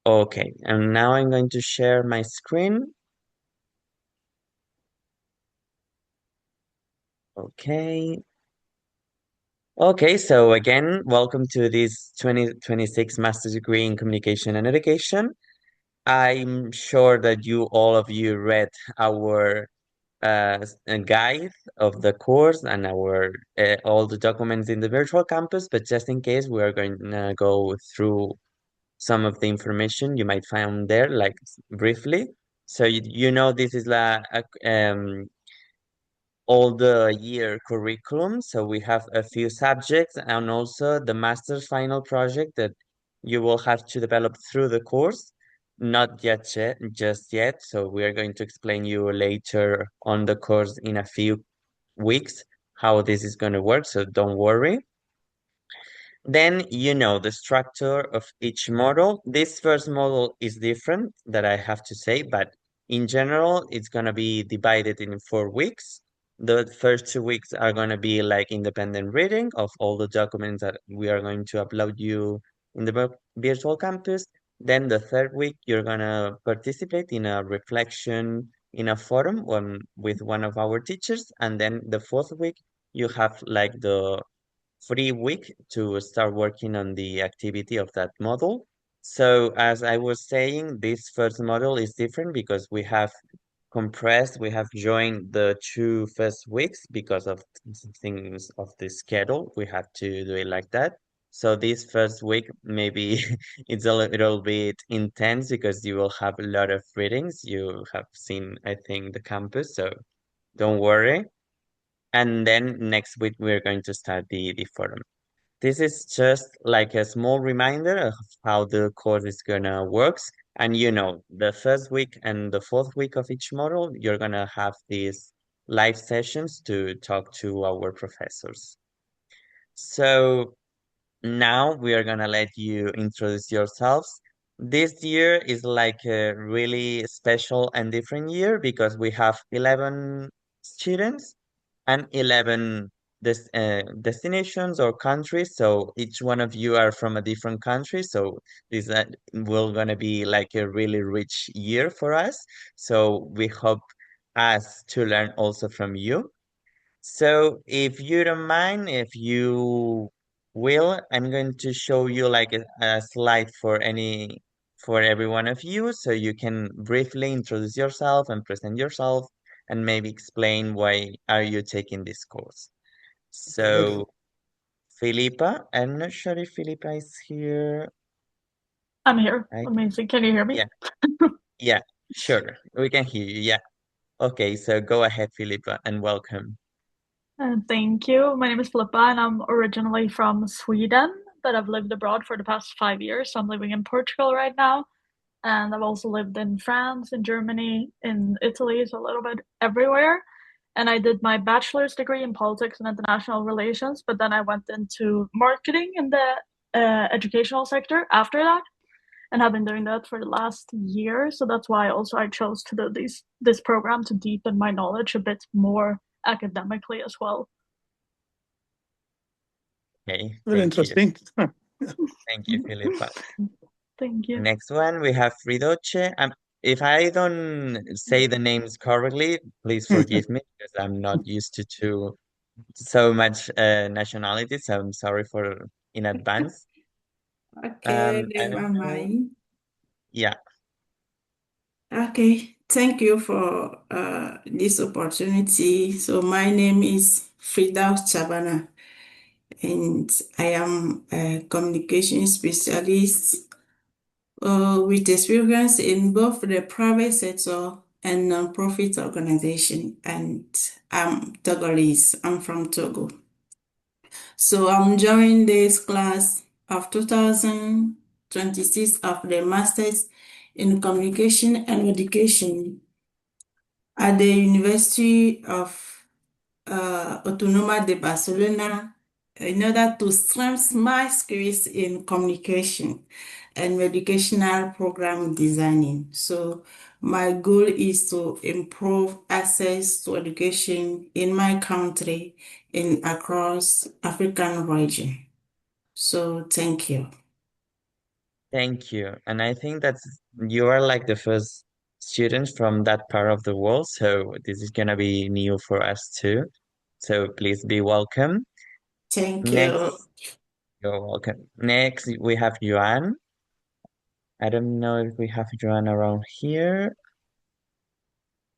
Okay, and now I'm going to share my screen. Okay. Okay, so again, welcome to this 2026 Master's Degree in Communication and Education. I'm sure that all of you read our guide of the course and our all the documents in the virtual campus, but just in case, we are going to go through some of the information you might find there, like briefly. So you know this is all the year curriculum. So we have a few subjects and also the master's final project that you will have to develop through the course. Not yet, just yet. So we are going to explain you later on the course in a few weeks how this is going to work. So don't worry. Then you know the structure of each model. This first model is different that I have to say, but in general, it's going to be divided in 4 weeks. The first 2 weeks are going to be like independent reading of all the documents that we are going to upload you in the virtual campus. Then the third week, you're going to participate in a reflection in a forum with one of our teachers. And then the fourth week, you have like the free week to start working on the activity of that model. So as I was saying, this first model is different because we have joined the 2 first weeks because of things of the schedule. We have to do it like that. So this first week, maybe it's a little bit intense because you will have a lot of readings. You have seen, I think, the campus, so don't worry. And then next week, we're going to start the forum. This is just like a small reminder of how the course is gonna works. And you know, the first week and the fourth week of each model, you're gonna have these live sessions to talk to our professors. So now we are gonna let you introduce yourselves. This year is like a really special and different year because we have 11 students and 11 destinations or countries. So each one of you are from a different country. So this will gonna be like a really rich year for us. So we hope us to learn also from you. So if you don't mind, if you will, I'm going to show you like a slide for every one of you, so you can briefly introduce yourself and present yourself and maybe explain why are you taking this course. Okay. So Filipa, I'm not sure if Filipa is here. I'm here. I Amazing. Can you hear me? Yeah, yeah, sure. We can hear you. Yeah. Okay, so go ahead, Filipa, and welcome. Thank you. My name is Filippa, and I'm originally from Sweden, but I've lived abroad for the past 5 years. So I'm living in Portugal right now, and I've also lived in France, in Germany, in Italy, so a little bit everywhere. And I did my bachelor's degree in politics and international relations, but then I went into marketing in the educational sector after that, and have been doing that for the last year. So that's why also I chose to do this program to deepen my knowledge a bit more academically as well. Okay, Very thank you. interesting. Thank you, Filipa. Thank you. Next one, we have Fridoche. If I don't say the names correctly, please forgive me because I'm not used to so much nationality, so I'm sorry for in advance. Okay, I then don't am know. I? Yeah, Okay, thank you for this opportunity. So my name is Frida Chabana, and I am a communication specialist with experience in both the private sector and non-profit organization. And I'm Togolese. I'm from Togo. So I'm joining this class of 2026 of the Masters in Communication and Education at the University of Autónoma de Barcelona in order to strengthen my skills in communication and educational program designing. So my goal is to improve access to education in my country and across African region. So thank you. Thank you. And I think you are like the first student from that part of the world, so this is gonna be new for us too. So please be welcome. Thank you. Next, you're welcome. Next, we have Joanne. I don't know if we have Joanne around here.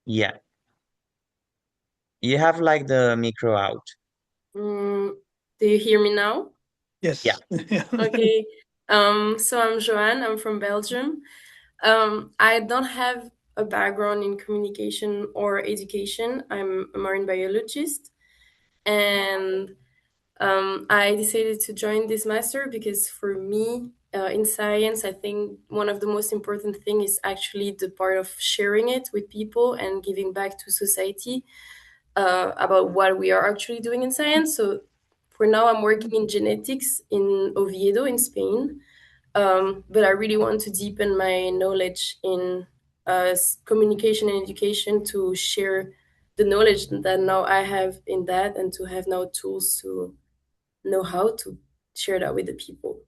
Yeah, you have like the micro out. Do you hear me now? Yeah. Yes. Okay. So I'm Joanne. I'm from Belgium. I don't have a background in communication or education. I'm a marine biologist, and I decided to join this master because for me, in science, I think one of the most important thing is actually the part of sharing it with people and giving back to society about what we are actually doing in science. So for now, I'm working in genetics in Oviedo in Spain, but I really want to deepen my knowledge in communication and education to share the knowledge that now I have in that and to have now tools to know how to share that with the people.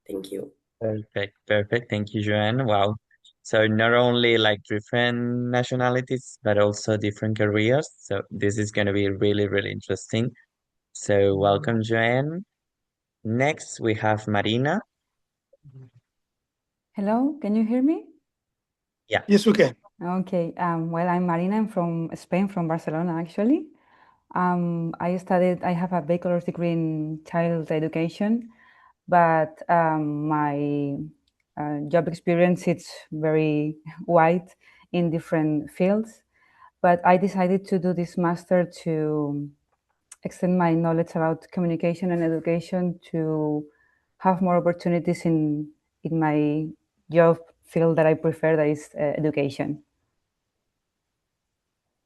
Thank you. Perfect, perfect. Thank you, Joanne. Wow. So not only like different nationalities, but also different careers. So this is going to be really, really interesting. So welcome, Joanne. Next, we have Marina. Hello, can you hear me? Yeah. Yes, we can. Okay, well, I'm Marina. I'm from Spain, from Barcelona, actually. I have a bachelor's degree in child education, but my job experience is very wide in different fields. But I decided to do this master to extend my knowledge about communication and education to have more opportunities in my job field that I prefer, that is education.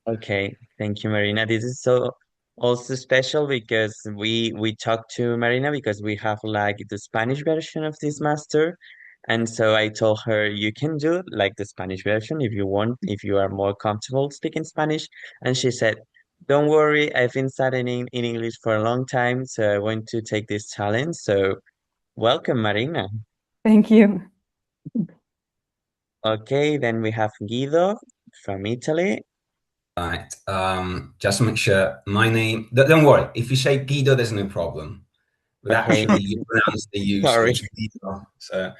Okay. Thank you, Marina. This is so also special because we talked to Marina because we have like the Spanish version of this master. And so I told her you can do like the Spanish version if you want, if you are more comfortable speaking Spanish. And she said, don't worry, I've been studying in English for a long time, so I want to take this challenge. So welcome, Marina. Thank you. Okay, then we have Guido from Italy. Right. Just to make sure my name. Don't worry. If you say Guido, there's no problem. But Okay. actually, you pronounce the U, so Sorry. it's Guido. So,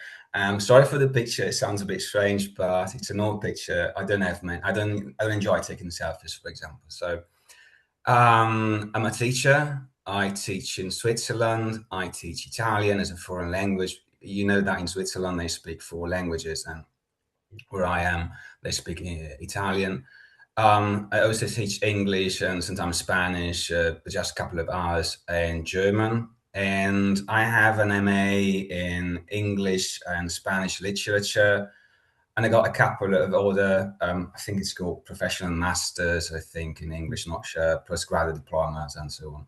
sorry for the picture. It sounds a bit strange, but it's an old picture. I don't have man. I don't enjoy taking selfies, for example. So, I'm a teacher. I teach in Switzerland. I teach Italian as a foreign language. You know that in Switzerland they speak 4 languages, and where I am, they speak Italian. I also teach English and sometimes Spanish, just a couple of hours, and German. And I have an MA in English and Spanish literature. And I got a couple of other, I think it's called professional masters, I think, in English, not sure, postgraduate diplomas and so on.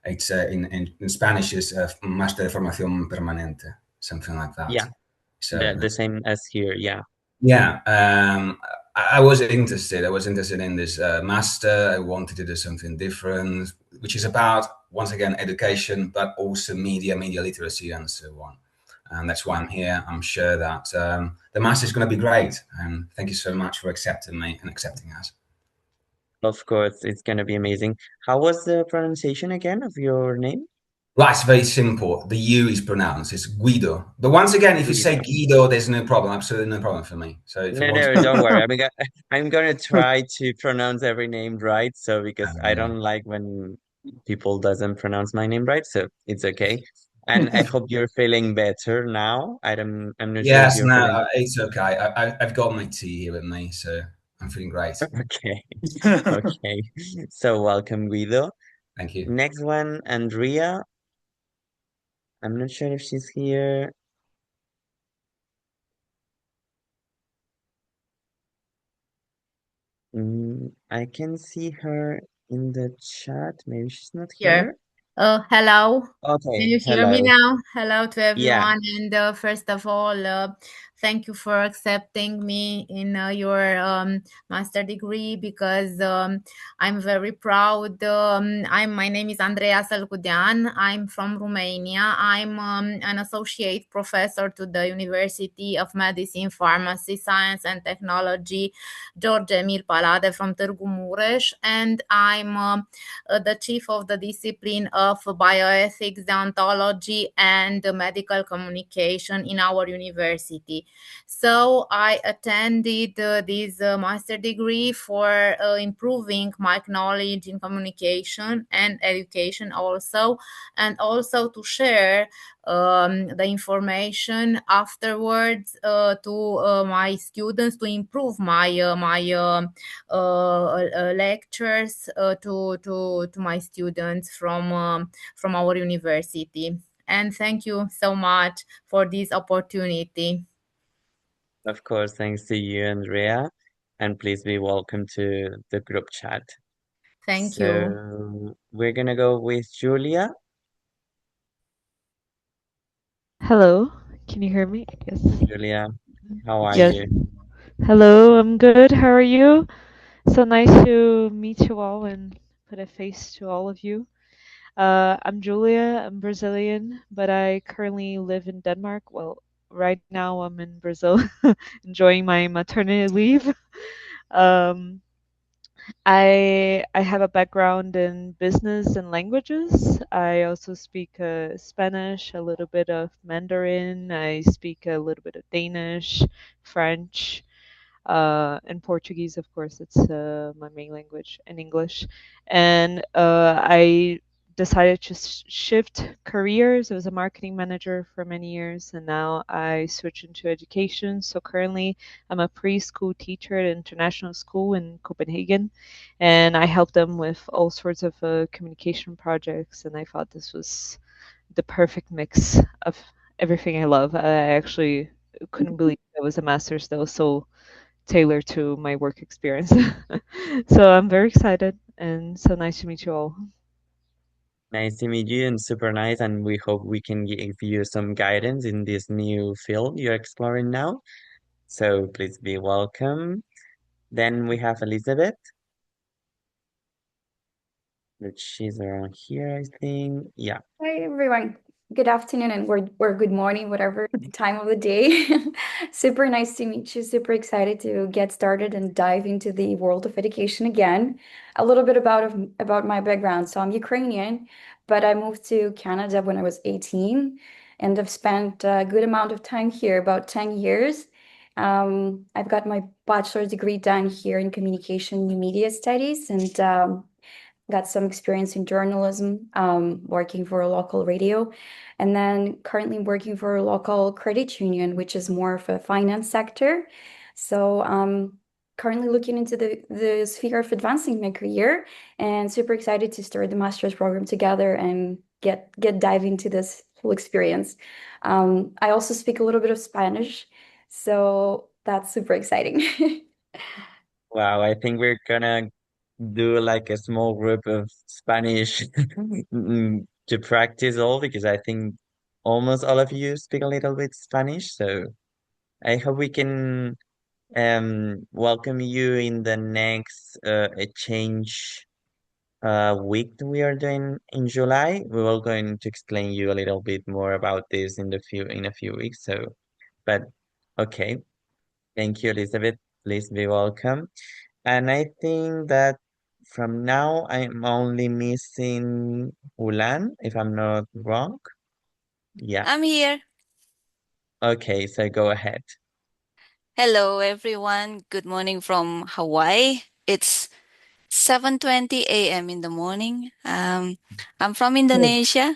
It's in Spanish is Master de Formación Permanente, something like that. Yeah, So the same as here. Yeah. yeah, I was interested. I was interested in this master. I wanted to do something different, which is about, once again, education, but also media literacy, and so on. And that's why I'm here. I'm sure that the master is going to be great. And thank you so much for accepting me and accepting us. Of course, it's gonna be amazing. How was the pronunciation again of your name? Right, it's very simple. The U is pronounced. It's Guido. But once again, if you say Guido. Guido, there's no problem. Absolutely no problem for me. So if you No, want no, to, don't worry. I'm gonna try to pronounce every name right. So because I don't like when people doesn't pronounce my name right, so it's okay. And I hope you're feeling better now. I'm not sure if yes, you're no, feeling it's okay. I've got my tea here with me, so I'm feeling great. okay. Okay. So welcome, Guido. Thank you. Next one, Andrea. I'm not sure if she's here. I can see her in the chat. Maybe she's not Here. here. Oh, hello. Can Okay, you hear me hello. now? Hello to Yeah, everyone. And first of all, thank you for accepting me in your master degree, because I'm very proud. My name is Andreea Sălcudean. I'm from Romania. I'm an associate professor to the University of Medicine, Pharmacy, Science and Technology, George Emil Palade from Târgu Mureș, and I'm the chief of the discipline of bioethics, deontology, and medical communication in our university. So I attended this master degree for improving my knowledge in communication and education also, and also to share the information afterwards to my students, to improve my lectures to my students from our university. And thank you so much for this opportunity. Of course, thanks to you, Andrea, and please be welcome to the group chat. Thank you. So we're gonna go with Julia. Hello, can you hear me? Yes. Julia, how are Yes. you? Hello, I'm good. How are you? So nice to meet you all and put a face to all of you. I'm Julia, I'm Brazilian, but I currently live in Denmark. Well, right now I'm in Brazil enjoying my maternity leave. Um, I have a background in business and languages. I also speak Spanish, a little bit of Mandarin. I speak a little bit of Danish, French, and Portuguese, of course. It's my main language, and English. And I decided to shift careers. I was a marketing manager for many years, and now I switched into education. So currently, I'm a preschool teacher at an international school in Copenhagen, and I help them with all sorts of communication projects. And I thought this was the perfect mix of everything I love. I actually couldn't believe it was a master's that was so tailored to my work experience. So I'm very excited and so nice to meet you all. Nice to meet you and super nice, and we hope we can give you some guidance in this new field you're exploring now. So please be welcome. Then we have Elizabeth, which she's around here, I think. Yeah. Hi everyone. Good afternoon and or good morning, whatever the time of the day. Super nice to meet you. Super excited to get started and dive into the world of education again. A little bit about my background. So I'm Ukrainian, but I moved to Canada when I was 18, and I've spent a good amount of time here, about 10 years. I've got my bachelor's degree done here in communication and media studies, and got some experience in journalism, working for a local radio, and then currently working for a local credit union, which is more of a finance sector. So currently looking into the sphere of advancing my career, and super excited to start the master's program together and get dive into this whole experience. I also speak a little bit of Spanish, so that's super exciting. Wow, I think we're gonna do like a small group of Spanish to practice all because I think almost all of you speak a little bit Spanish. So I hope we can welcome you in the next exchange week that we are doing in July. We will going to explain you a little bit more about this in a few weeks. So, but okay, thank you, Elizabeth. Please be welcome. And I think that from now I'm only missing Ulan, if I'm not wrong. Yeah. I'm here. Okay, so go ahead. Hello, everyone. Good morning from Hawaii. It's 7:20 a.m. in the morning. I'm from Indonesia,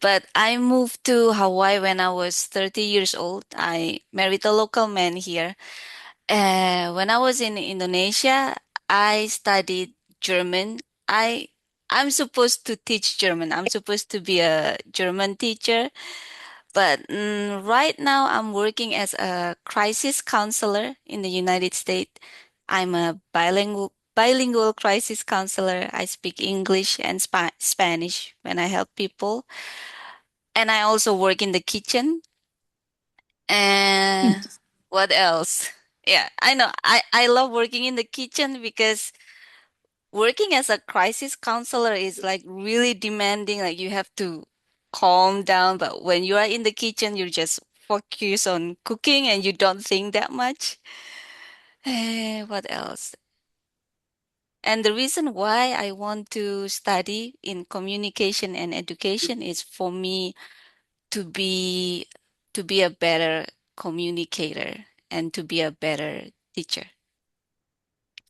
but I moved to Hawaii when I was 30 years old. I married a local man here. When I was in Indonesia, I studied German. I'm supposed to teach German. I'm supposed to be a German teacher. But right now, I'm working as a crisis counselor in the United States. I'm a bilingual crisis counselor. I speak English and Spanish when I help people. And I also work in the kitchen. And what else? Yeah, I know. I love working in the kitchen because working as a crisis counselor is like really demanding. Like you have to calm down, but when you are in the kitchen, you just focus on cooking and you don't think that much. What else? And the reason why I want to study in communication and education is for me to be to be a better communicator and to be a better teacher.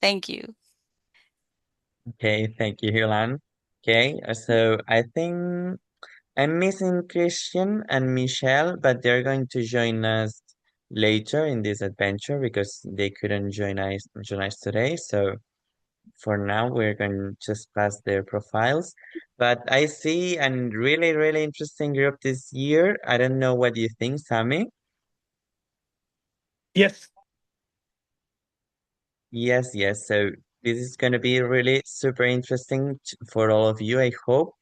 Thank you. Okay, thank you, Hulan. Okay, so I think I'm missing Christian and Michelle, but they're going to join us later in this adventure because they couldn't join us today. So for now, we're going to just pass their profiles. But I see a really, really interesting group this year. I don't know what you think, Samy. Yes. Yes, yes. So this is going to be really super interesting for all of you, I hope.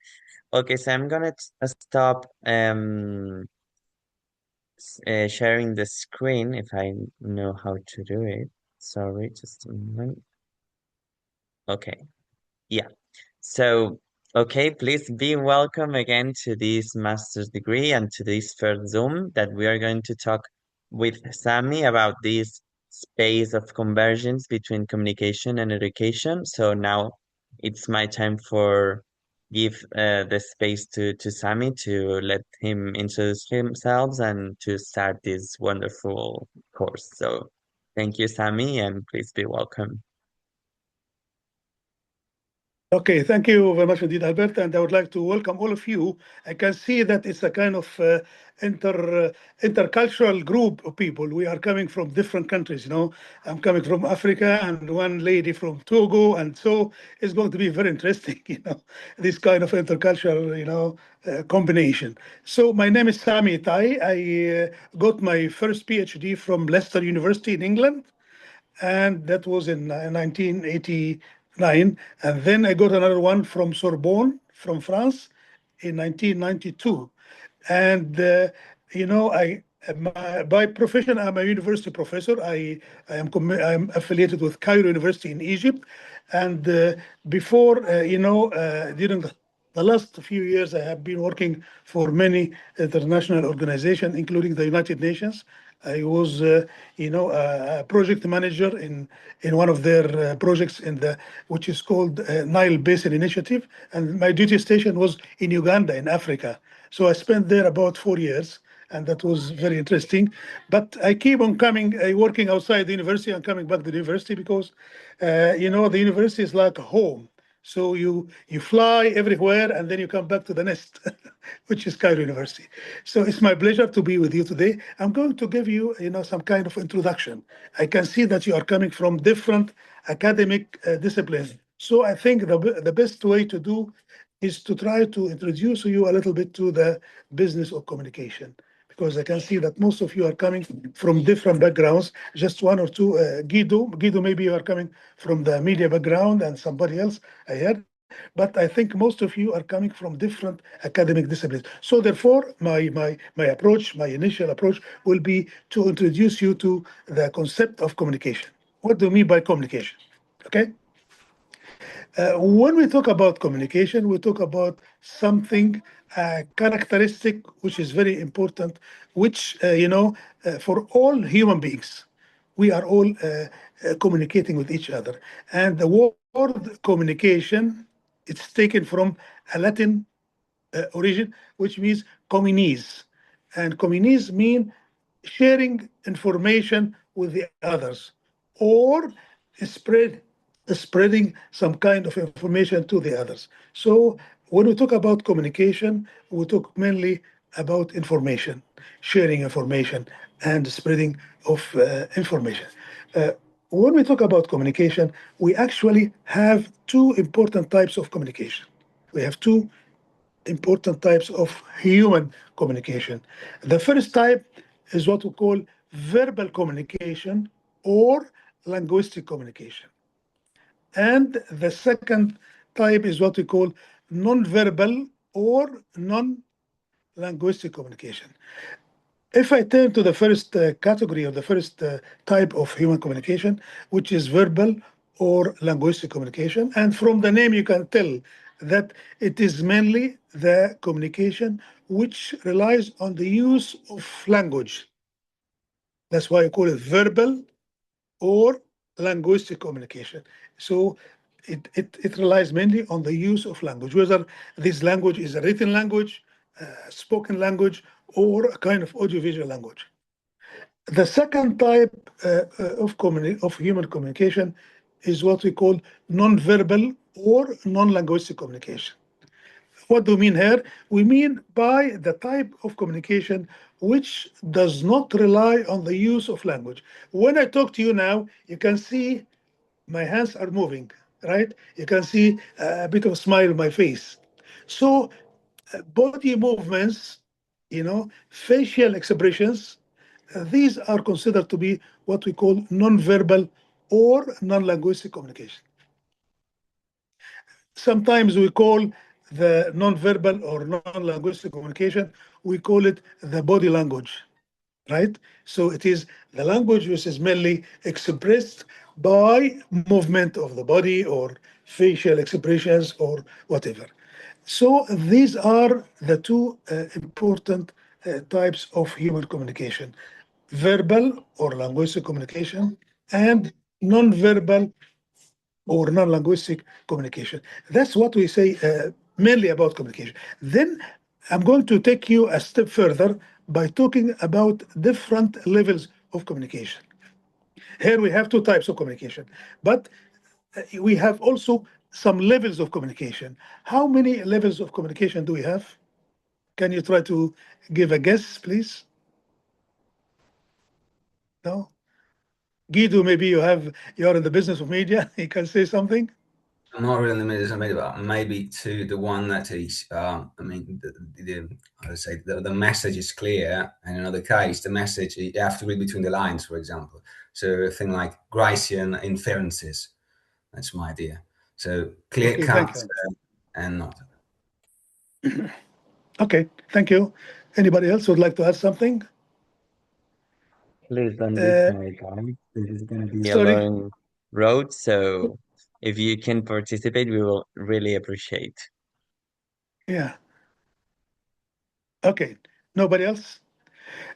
Okay, so I'm gonna stop sharing the screen if I know how to do it. Sorry, just a moment. Okay, yeah. So, okay, please be welcome again to this master's degree and to this first Zoom that we are going to talk with Samy about this space of convergence between communication and education. So now it's my time for give the space to Samy to let him introduce himself and to start this wonderful course. So thank you, Samy, and please be welcome. Okay, thank you very much indeed, Albert, and I would like to welcome all of you. I can see that it's a kind of intercultural group of people. We are coming from different countries, I'm coming from Africa and one lady from Togo, and so it's going to be very interesting, this kind of intercultural, combination. So my name is Samy Tayie. I got my first PhD from Leicester University in England, and that was in 1989. And then I got another one from Sorbonne, from France, in 1992. And by profession, I'm a university professor. I'm affiliated with Cairo University in Egypt, and before, during the last few years, I have been working for many international organizations, including the United Nations. I was, a project manager in one of their projects which is called Nile Basin Initiative, and my duty station was in Uganda, in Africa. So I spent there about 4 years, and that was very interesting. But I keep on working outside the university and coming back to the university because, the university is like a home. So you fly everywhere and then you come back to the nest, which is Cairo University. So it's my pleasure to be with you today. I'm going to give you, some kind of introduction. I can see that you are coming from different academic disciplines. So I think the best way to do is to try to introduce you a little bit to the business of communication, because I can see that most of you are coming from different backgrounds. Just one or two, Guido, maybe you are coming from the media background, and somebody else I heard. But I think most of you are coming from different academic disciplines. So therefore, my approach, my initial approach, will be to introduce you to the concept of communication. What do you mean by communication? Okay. When we talk about communication, we talk about something characteristic which is very important, which, for all human beings, we are all communicating with each other. And the word communication, it's taken from a Latin origin, which means communis. And communis mean sharing information with the others, or spread spreading some kind of information to the others. So when we talk about communication, we talk mainly about information, sharing information, and spreading of information. When we talk about communication, we actually have two important types of communication. We have two important types of human communication. The first type is what we call verbal communication or linguistic communication. And the second type is what we call non-verbal or non-linguistic communication. If I turn to the first category or the first type of human communication, which is verbal or linguistic communication, and from the name you can tell that it is mainly the communication which relies on the use of language. That's why I call it verbal or linguistic communication. So it relies mainly on the use of language, whether this language is a written language, spoken language, or a kind of audiovisual language. The second type of human communication is what we call non-verbal or non-linguistic communication. What do we mean here? We mean by the type of communication which does not rely on the use of language. When I talk to you now, you can see my hands are moving, right? You can see a bit of a smile on my face. So body movements, facial expressions, these are considered to be what we call non-verbal or non-linguistic communication. Sometimes we call the non-verbal or non-linguistic communication, we call it the body language, right? So it is the language which is mainly expressed by movement of the body or facial expressions or whatever. So these are the two important types of human communication: verbal or linguistic communication and non-verbal or non-linguistic communication. That's what we say mainly about communication. Then I'm going to take you a step further by talking about different levels of communication. Here we have two types of communication, but we have also some levels of communication. How many levels of communication do we have? Can you try to give a guess, please? No? Guido, maybe you're in the business of media. You can say something. I'm not really in the middle of but maybe to the one that is, I mean, I would say the message is clear, and in another case, the message, you have to read between the lines, for example. So a thing like Gricean inferences, that's my idea. So clear Okay, cut thank and not. Okay, thank you. Anybody else would like to add something? Please don't be shy, guys. This is going to be a Sorry. long road, so if you can participate, we will really appreciate. Yeah. Okay. Nobody else?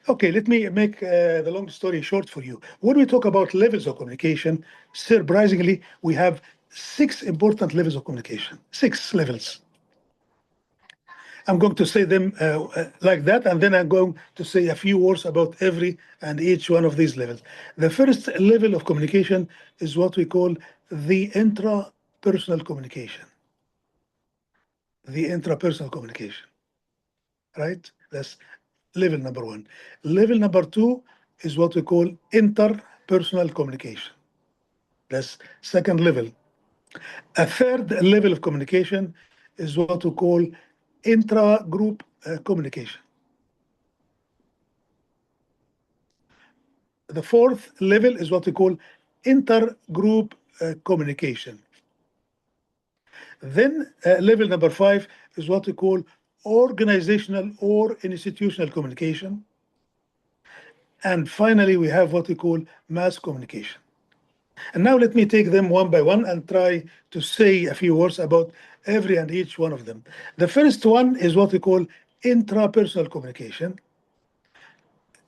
Okay, let me make the long story short for you. When we talk about levels of communication, surprisingly, we have 6 important levels of communication. 6 levels. I'm going to say them like that, and then I'm going to say a few words about every and each one of these levels. The first level of communication is what we call the intrapersonal communication. The intrapersonal communication, right? That's level number 1. Level number 2 is what we call interpersonal communication. That's second level. A third level of communication is what we call intra-group communication. The fourth level is what we call intergroup communication. Then level number 5 is what we call organizational or institutional communication. And finally, we have what we call mass communication. And now let me take them one by one and try to say a few words about every and each one of them. The first one is what we call intrapersonal communication.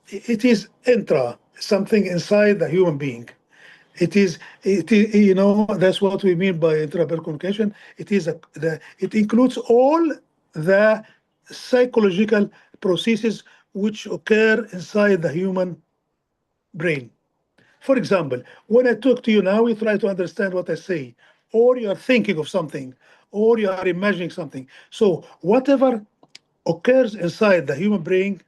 It is intra, something inside the human being. It is, that's what we mean by intrapersonal communication. It includes all the psychological processes which occur inside the human brain. For example, when I talk to you now, you try to understand what I say, or you are thinking of something, or you are imagining something. So whatever occurs inside the human brain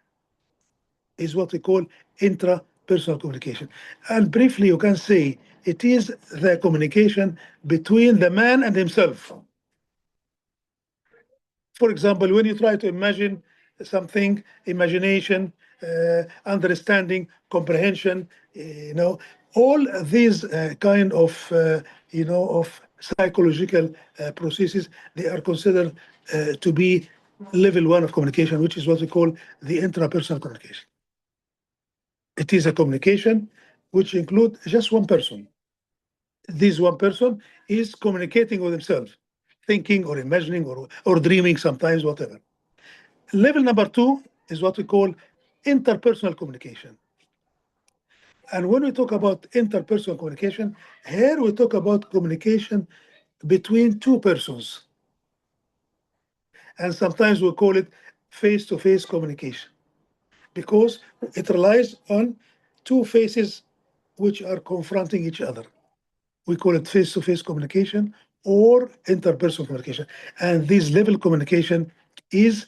is what we call intrapersonal communication. And briefly, you can say it is the communication between the man and himself. For example, when you try to imagine something, imagination, understanding, comprehension, all these kind of psychological processes, they are considered to be level 1 of communication, which is what we call the intrapersonal communication. it is a communication which includes just one person. This one person is communicating with himself, thinking or imagining or dreaming sometimes, whatever. Level number 2 is what we call interpersonal communication. And when we talk about interpersonal communication, here we talk about communication between two persons. And sometimes we call it face-to-face communication because it relies on two faces which are confronting each other. We call it face-to-face communication or interpersonal communication. And this level communication is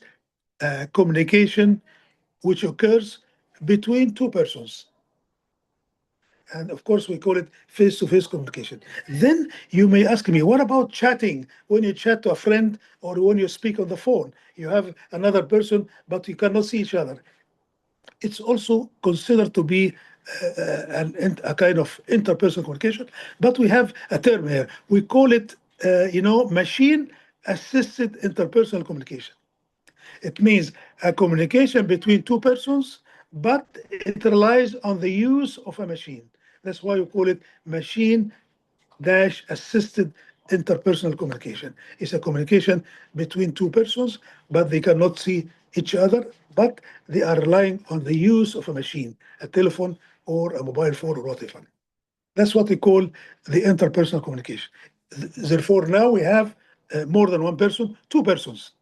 communication which occurs between two persons. And of course, we call it face-to-face communication. Then you may ask me, what about chatting? When you chat to a friend or when you speak on the phone, you have another person, but you cannot see each other. It's also considered to be a kind of interpersonal communication, but we have a term here. We call it, machine-assisted interpersonal communication. It means a communication between two persons, but it relies on the use of a machine. That's why we call it machine-assisted interpersonal communication. It's a communication between two persons, but they cannot see each other, but they are relying on the use of a machine, a telephone or a mobile phone or whatever. That's what we call the interpersonal communication. Therefore, now we have more than one person, two persons.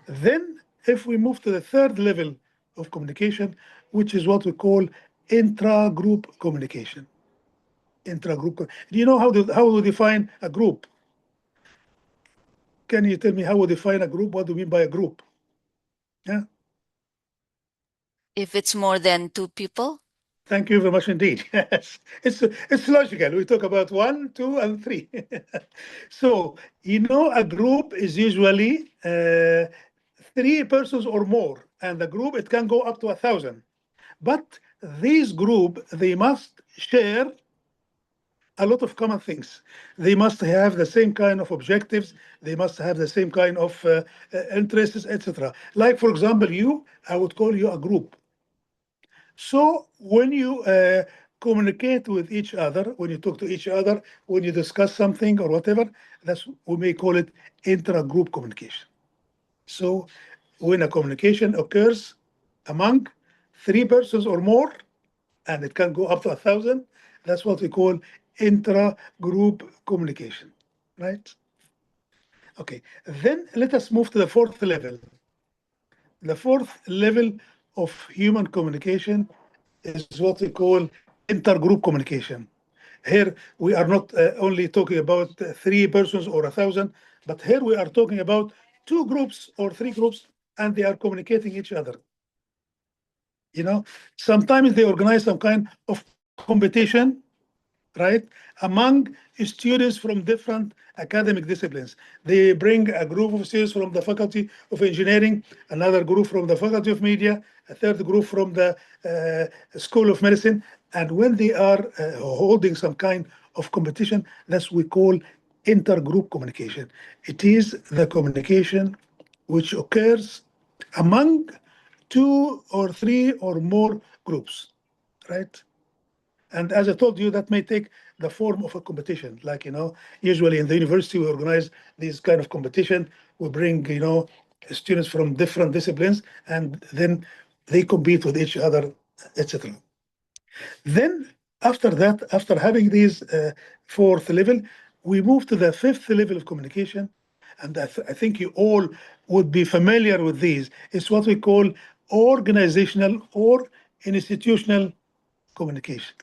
Then, if we move to the third level of communication, which is what we call intra-group communication. Intra-group. Do you know how we define a group? Can you tell me how we define a group? What do you mean by a group? Yeah. If it's more than two people? Thank you very much indeed. Yes, it's logical. We talk about 1, 2, and 3. So a group is usually 3 persons or more, and the group it can go up to 1,000. But this group they must share a lot of common things. They must have the same kind of objectives. They must have the same kind of interests, etc. Like for example, I would call you a group. So when you communicate with each other, when you talk to each other, when you discuss something or whatever, we may call it intra-group communication. So when a communication occurs among 3 persons or more, and it can go up to 1,000, that's what we call intra-group communication, right? Okay, then let us move to the fourth level. The fourth level of human communication is what we call intergroup communication. Here we are not only talking about 3 persons or 1,000, but here we are talking about 2 groups or 3 groups, and they are communicating each other. Sometimes they organize some kind of competition, right, among students from different academic disciplines. They bring a group of students from the Faculty of Engineering, another group from the Faculty of Media, a third group from the School of Medicine. And when they are holding some kind of competition, that's what we call intergroup communication. It is the communication which occurs among 2 or 3 or more groups, right? And as I told you, that may take the form of a competition. Like, usually in the university, we organize these kind of competition. We bring, students from different disciplines, and then they compete with each other, etc. Then after that, after having these fourth level, we move to the fifth level of communication. And I think you all would be familiar with these. It's what we call organizational or institutional communication.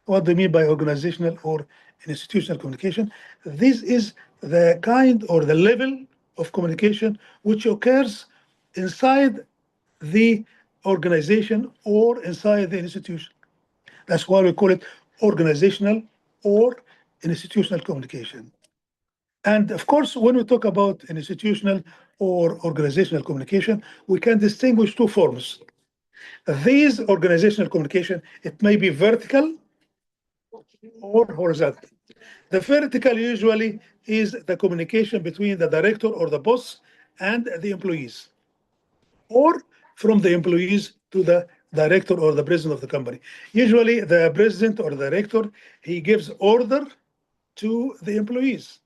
What do you mean by organizational or institutional communication? This is the kind or the level of communication which occurs inside the organization or inside the institution. That's why we call it organizational or institutional communication. And of course, when we talk about institutional or organizational communication, we can distinguish 2 forms. These organizational communication, it may be vertical or horizontal. The vertical usually is the communication between the director or the boss and the employees, or from the employees to the director or the president of the company. Usually the president or the director, he gives order to the employees,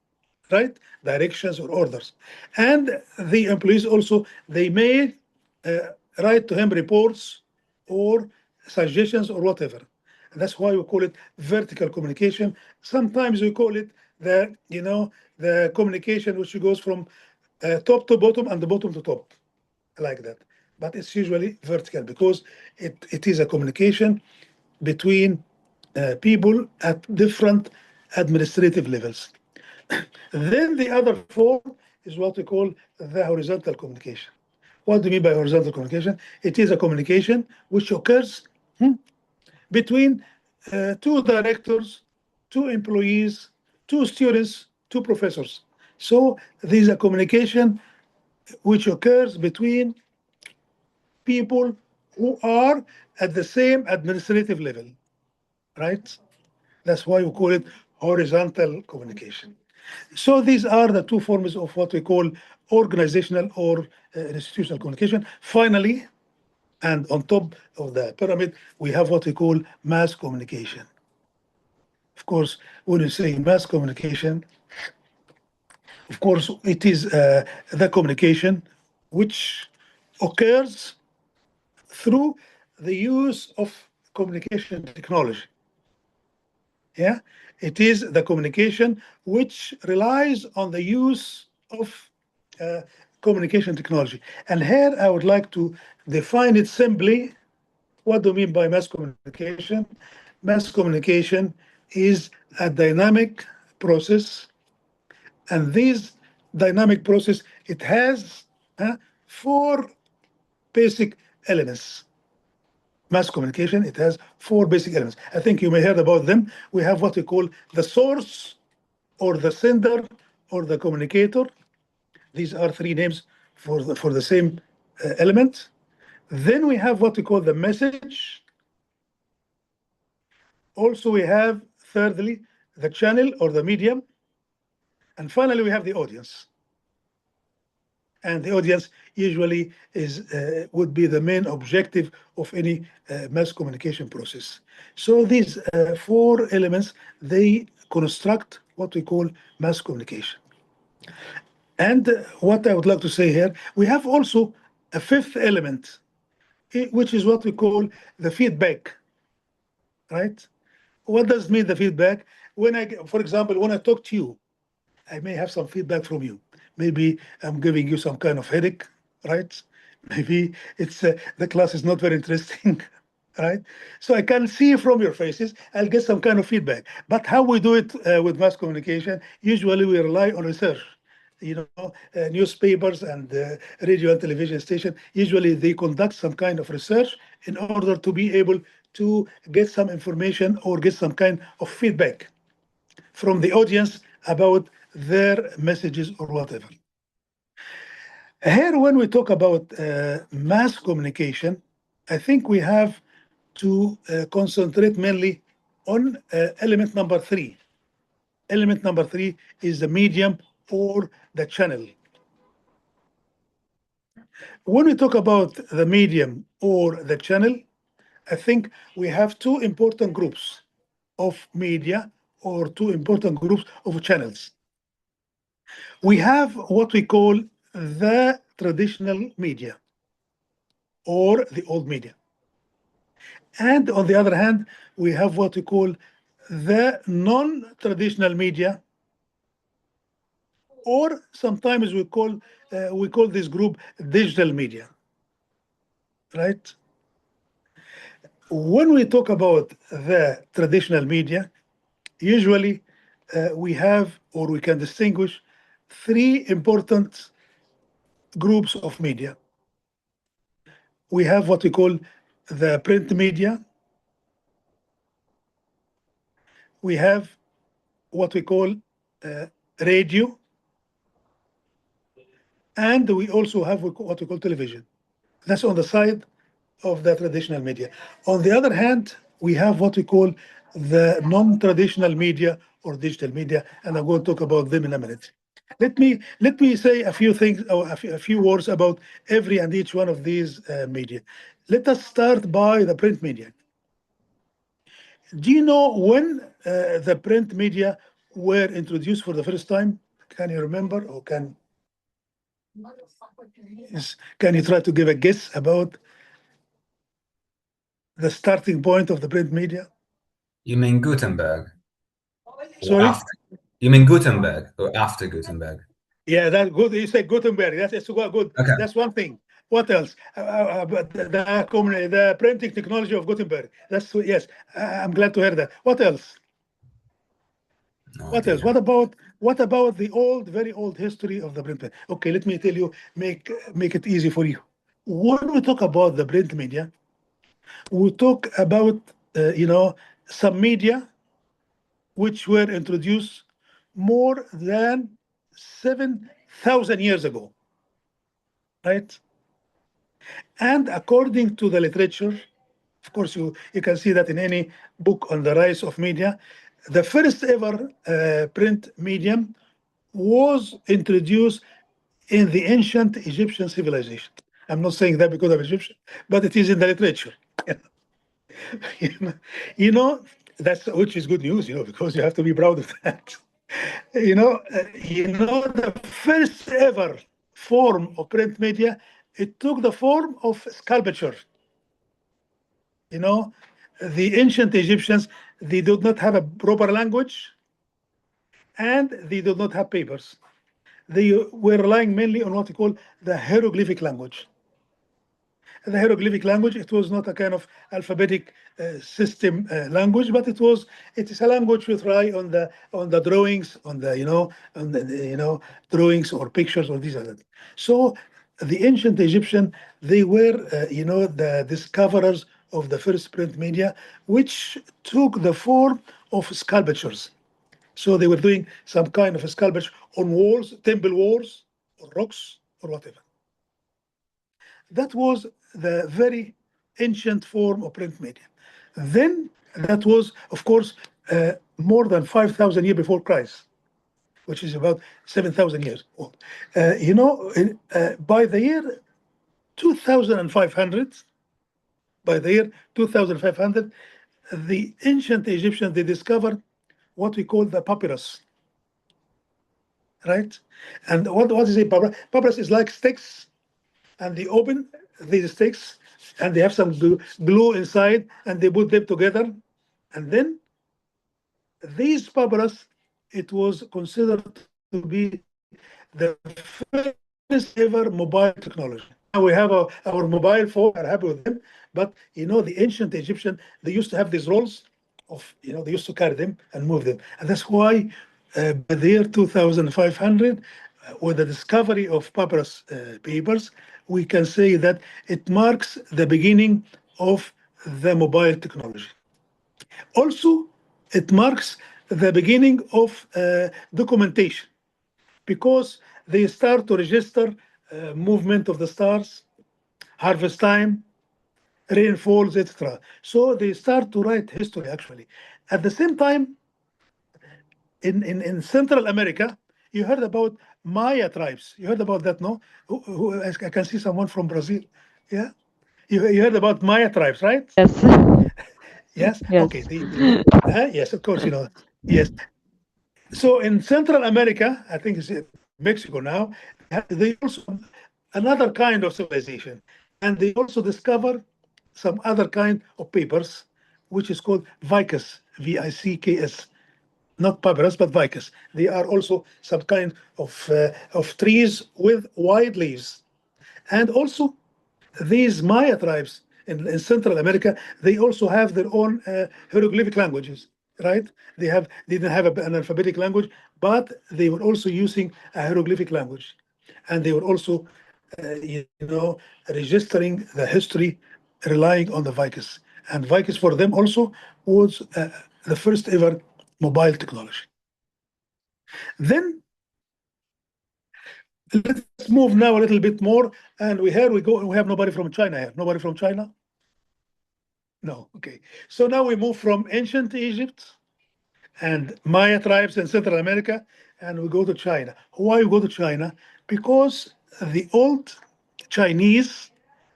right? Directions or orders. And the employees also, they may write to him reports or suggestions or whatever. That's why we call it vertical communication. Sometimes we call it the communication which goes from top to bottom and the bottom to top, like that. But it's usually vertical because it is a communication between people at different administrative levels. Then the other form is what we call the horizontal communication. What do you mean by horizontal communication? It is a communication which occurs between two directors, two employees, two students, two professors. So there is a communication which occurs between people who are at the same administrative level, right? That's why we call it horizontal communication. So these are the two forms of what we call organizational or institutional communication. Finally, and on top of the pyramid, we have what we call mass communication. Of course, when you say mass communication, of course, it is the communication which occurs through the use of communication technology. Yeah, it is the communication which relies on the use of communication technology. And here I would like to define it simply. What do we mean by mass communication? Mass communication is a dynamic process, and this dynamic process, it has four basic elements. Mass communication, it has four basic elements. I think you may heard about them. We have what we call the source, or the sender, or the communicator. These are three names for the same element. Then we have what we call the message. Also, we have, thirdly, the channel or the medium. And finally, we have the audience. And the audience usually would be the main objective of any mass communication process. So these four elements, they construct what we call mass communication. And what I would like to say here, we have also a fifth element, which is what we call the feedback, right? What does mean the feedback? For example, when I talk to you, I may have some feedback from you. Maybe I'm giving you some kind of headache, right? Maybe it's the class is not very interesting, right? So I can see from your faces, I'll get some kind of feedback. But how we do it with mass communication, usually we rely on research. Newspapers and radio and television station, usually they conduct some kind of research in order to be able to get some information or get some kind of feedback from the audience about their messages or whatever. Here, when we talk about mass communication, I think we have to concentrate mainly on element number 3. Element number 3 is the medium or the channel. When we talk about the medium or the channel, I think we have two important groups of media or two important groups of channels. We have what we call the traditional media or the old media. And on the other hand, we have what we call the non-traditional media, or sometimes we call this group digital media, right? When we talk about the traditional media, usually we have, or we can distinguish, three important groups of media. We have what we call the print media. We have what we call radio. And we also have what we call television. That's on the side of the traditional media. On the other hand, we have what we call the non-traditional media or digital media, and I'm going to talk about them in a minute. Let me say a few things or a few words about every and each one of these media. let us start by the print media. Do you know when the print media were introduced for the first time? Can you remember, or can you try to give a guess about the starting point of the print media? You mean Gutenberg? Sorry? After? You mean Gutenberg or after Gutenberg? Yeah, that's good. You said Gutenberg. That's good. Okay. That's one thing. What else? But the printing technology of Gutenberg. That's yes. I'm glad to hear that. What else? No What else? idea. What about the very old history of the print media? Okay, let me tell you. Make it easy for you. When we talk about the print media, we talk about some media which were introduced more than 7,000 years ago, right? And according to the literature, of course, you can see that in any book on the rise of media, the first ever print medium was introduced in the ancient Egyptian civilization. I'm not saying that because I'm Egyptian, but it is in the literature. you know, that's which is good news, because you have to be proud of that. The first ever form of print media, it took the form of sculpture. The ancient Egyptians, they did not have a proper language, and they did not have papers. They were relying mainly on what we call the hieroglyphic language. The hieroglyphic language, it was not a kind of alphabetic system language, but it is a language we rely on the drawings, on the drawings or pictures or these are that. So the ancient Egyptian, they were the discoverers of the first print media, which took the form of sculptures. So they were doing some kind of a sculpture on walls, temple walls, or rocks, or whatever. That was the very ancient form of print media. Then that was, of course, more than 5,000 years before Christ, which is about 7,000 years old. By the year 2500, the ancient Egyptians, they discovered what we call the papyrus, right? And what is a papyrus? Papyrus is like sticks, and they open these sticks, and they have some glue inside, and they put them together, and then these papyrus, it was considered to be the first ever mobile technology. Now we have our mobile phone, are happy with them, but the ancient Egyptian, they used to have these rolls of, they used to carry them and move them, and that's why by the year 2500, with the discovery of papyrus papers, we can say that it marks the beginning of the mobile technology. Also, it marks the beginning of documentation, because they start to register movement of the stars, harvest time, rainfalls, etc. So they start to write history, actually. At the same time, in Central America, you heard about Maya tribes. You heard about that, no? I can see someone from Brazil. Yeah? You heard about Maya tribes, right? Yes. Yes? Yes. Okay. Yes, of course, Yes. So in Central America, I think it's Mexico now, they also another kind of civilization, and they also discover some other kind of papers, which is called vicus, VICKS, not papyrus but vicus. They are also some kind of trees with wide leaves, and also these Maya tribes in Central America, they also have their own hieroglyphic languages, right? They didn't have an alphabetic language, but they were also using a hieroglyphic language, and they were also, registering the history, relying on the vicus. And vicus for them also was the first ever mobile technology. Then let's move now a little bit more, and we go. We have nobody from China here. Nobody from China. No, okay. So now we move from ancient Egypt and Maya tribes in Central America, and we go to China. Why we go to China? Because the old Chinese,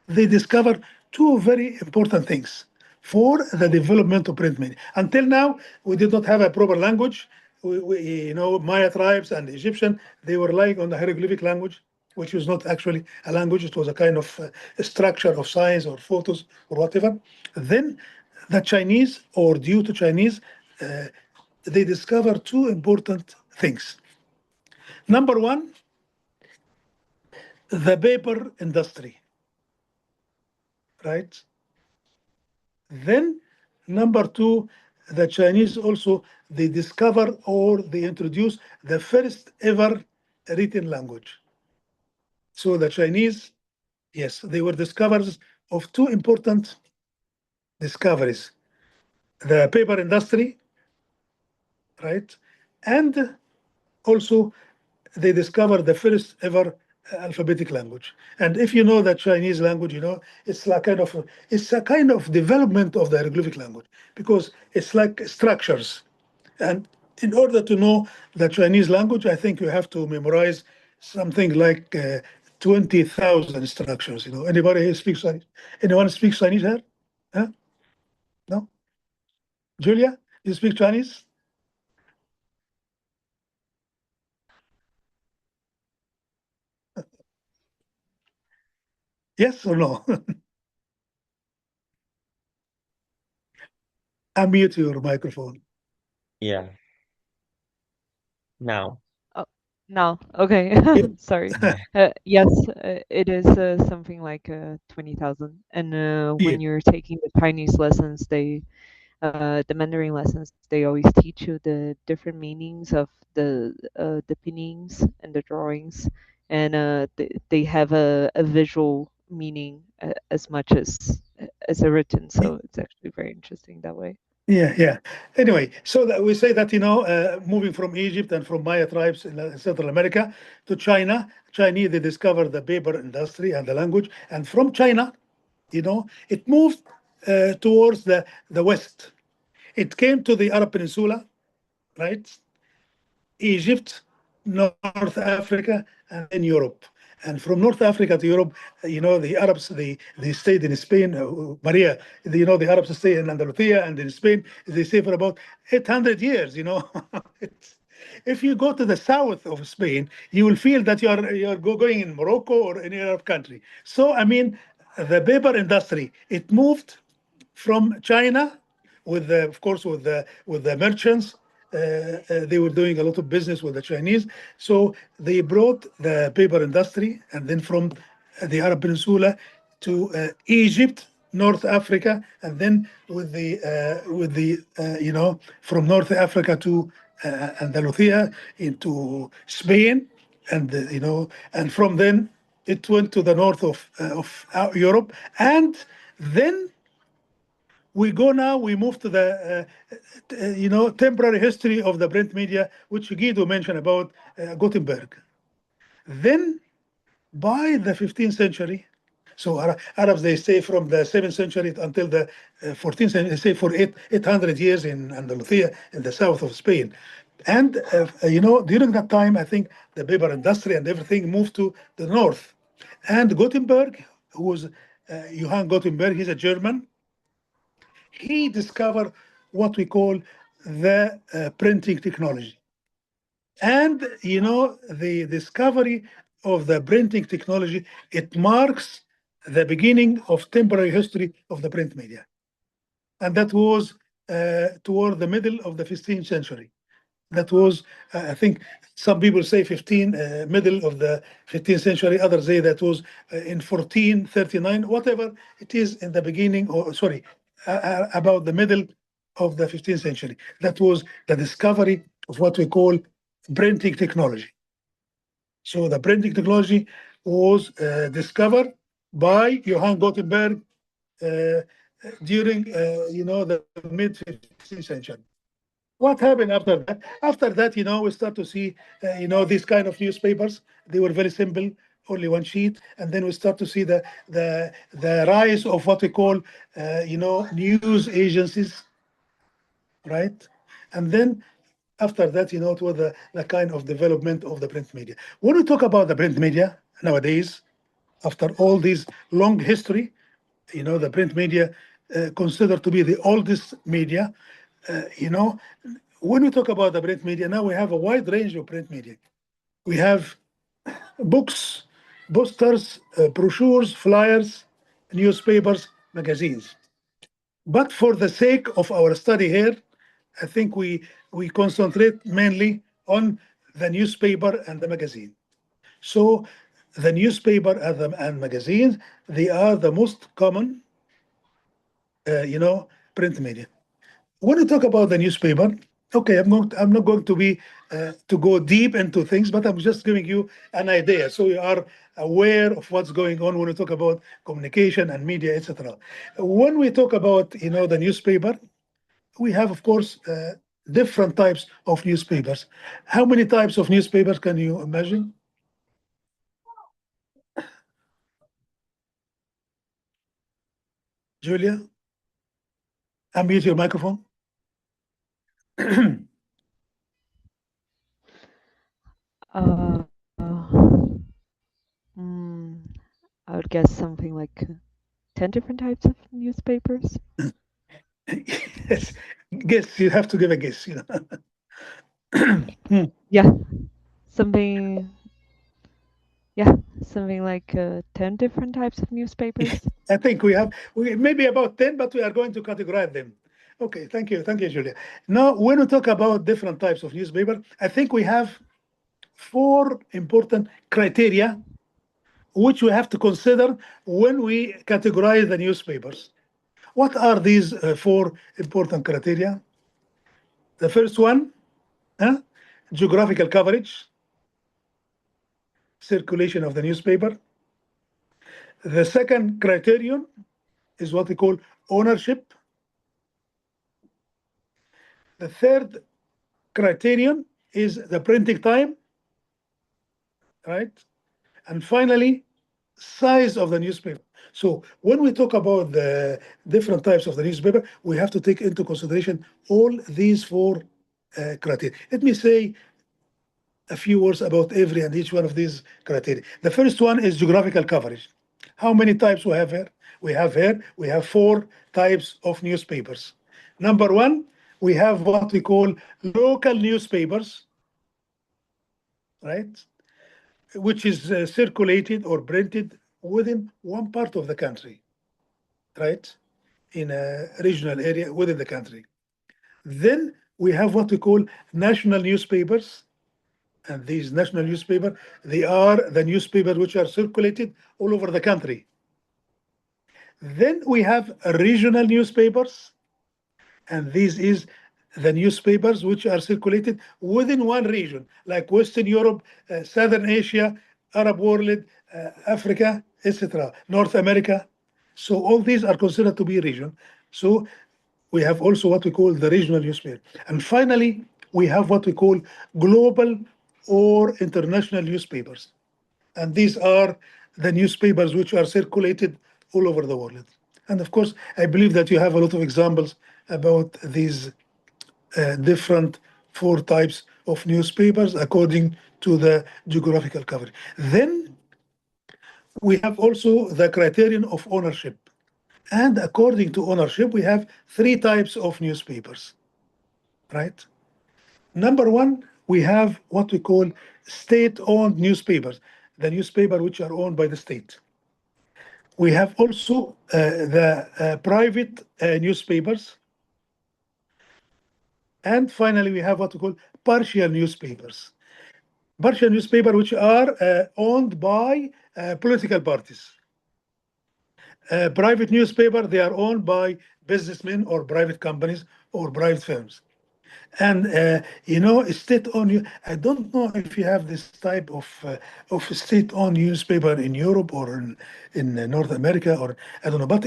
they discovered two very important things for the development of print media. Until now, we did not have a proper language. Maya tribes and Egyptian, they were relying on the hieroglyphic language, which was not actually a language. It was a kind of a structure of signs or photos or whatever. Then the Chinese, or due to Chinese, they discovered two important things. Number one, the paper industry, right? Then number two, the Chinese also, they discover or they introduce the first ever written language. So the Chinese, yes, they were discoverers of two important discoveries: the paper industry, right? And also they discovered the first ever alphabetic language. And if you know the Chinese language, it's like it's a kind of development of the hieroglyphic language, because it's like structures. And in order to know the Chinese language, I think you have to memorize something like 20,000 structures. Anybody here speaks Chinese? Anyone speaks Chinese here? Huh? No? Julia, you speak Chinese? Yes or no? Unmute your microphone. Yeah. Now. Oh, no. Okay. Sorry. Yes, it is something like 20,000. And when you're taking the Chinese lessons, the Mandarin lessons, they always teach you the different meanings of the pinings and the drawings, and they have a visual meaning as much as a written. So it's actually very interesting that way. Yeah. Anyway, so that we say that, moving from Egypt and from Maya tribes in Central America to China, Chinese, they discovered the paper industry and the language. And from China, it moved towards the West. It came to the Arab Peninsula, right? Egypt, North Africa, and then Europe. And from North Africa to Europe, the Arabs, they stayed in Spain. Maria, the Arabs stay in Andalusia and in Spain. They stay for about 800 years. If you go to the south of Spain, you will feel that you're going in Morocco or any Arab country. So, I mean, the paper industry, it moved from China, of course, with the merchants. They were doing a lot of business with the Chinese, so they brought the paper industry, and then from the Arab Peninsula to Egypt, North Africa, and then from North Africa to Andalusia into Spain, and from then it went to the north of Europe, and then we move to the temporary history of the print media, which Guido mentioned about Gutenberg. Then by the 15th century, so Arabs, they say from the 7th century until the 14th century, they say for 800 years in Andalusia, in the south of Spain. And, during that time, I think the paper industry and everything moved to the north. And Gutenberg, who was Johann Gutenberg, he's a German. He discovered what we call the printing technology. And, the discovery of the printing technology, it marks the beginning of temporary history of the print media. And that was toward the middle of the 15th century. That was, I think, some people say middle of the 15th century. Others say that was in 1439, whatever it is in the beginning, about the middle of the 15th century. That was the discovery of what we call printing technology. So the printing technology was discovered by Johann Gutenberg during, the mid 15th century. What happened after that? After that, we start to see, these kind of newspapers. They were very simple, only one sheet, and then we start to see the rise of what we call, news agencies, right? And then after that, it was the kind of development of the print media. When we talk about the print media nowadays, after all this long history, the print media considered to be the oldest media. When we talk about the print media, now we have a wide range of print media. We have books, posters, brochures, flyers, newspapers, magazines. But for the sake of our study here, I think we concentrate mainly on the newspaper and the magazine. So the newspaper and magazines, they are the most common, print media. When we talk about the newspaper, okay, I'm not going to be to go deep into things, but I'm just giving you an idea, so you are aware of what's going on when we talk about communication and media, etc. When we talk about the newspaper, we have, of course, different types of newspapers. How many types of newspapers can you imagine? Julia, unmute your microphone. Uh, I would guess something like 10 different types of newspapers. Yes, guess, you have to give a guess. Yeah, something. Yeah, something like 10 different types of newspapers. I think we maybe about 10, but we are going to categorize them. Okay, thank you, Julia. Now, when we talk about different types of newspaper, I think we have 4 important criteria which we have to consider when we categorize the newspapers. What are these 4 important criteria? The first one, geographical coverage, circulation of the newspaper. The second criterion is what we call ownership. The third criterion is the printing time, right? And finally, size of the newspaper. So when we talk about the different types of the newspaper, we have to take into consideration all these 4 criteria. Let me say a few words about every and each one of these criteria. The first one is geographical coverage. How many types we have here? We have 4 types of newspapers. Number 1, we have what we call local newspapers, right? Which is circulated or printed within one part of the country, right? In a regional area within the country. Then we have what we call national newspapers. And these national newspapers, they are the newspapers which are circulated all over the country. Then we have regional newspapers, and this is the newspapers which are circulated within one region, like Western Europe, Southern Asia, Arab world, Africa, etc., North America. So all these are considered to be region. So we have also what we call the regional newspaper. And finally, we have what we call global or international newspapers. And these are the newspapers which are circulated all over the world. And of course, I believe that you have a lot of examples about these different 4 types of newspapers according to the geographical coverage. Then we have also the criterion of ownership. And according to ownership, we have 3 types of newspapers, right? Number 1, we have what we call state-owned newspapers, the newspaper which are owned by the state. We have also the private newspapers. And finally, we have what we call partial newspapers. Partial newspapers which are owned by political parties. Private newspaper, they are owned by businessmen or private companies or private firms. And state-owned. I don't know if you have this type of state-owned newspaper in Europe or in North America, or I don't know, but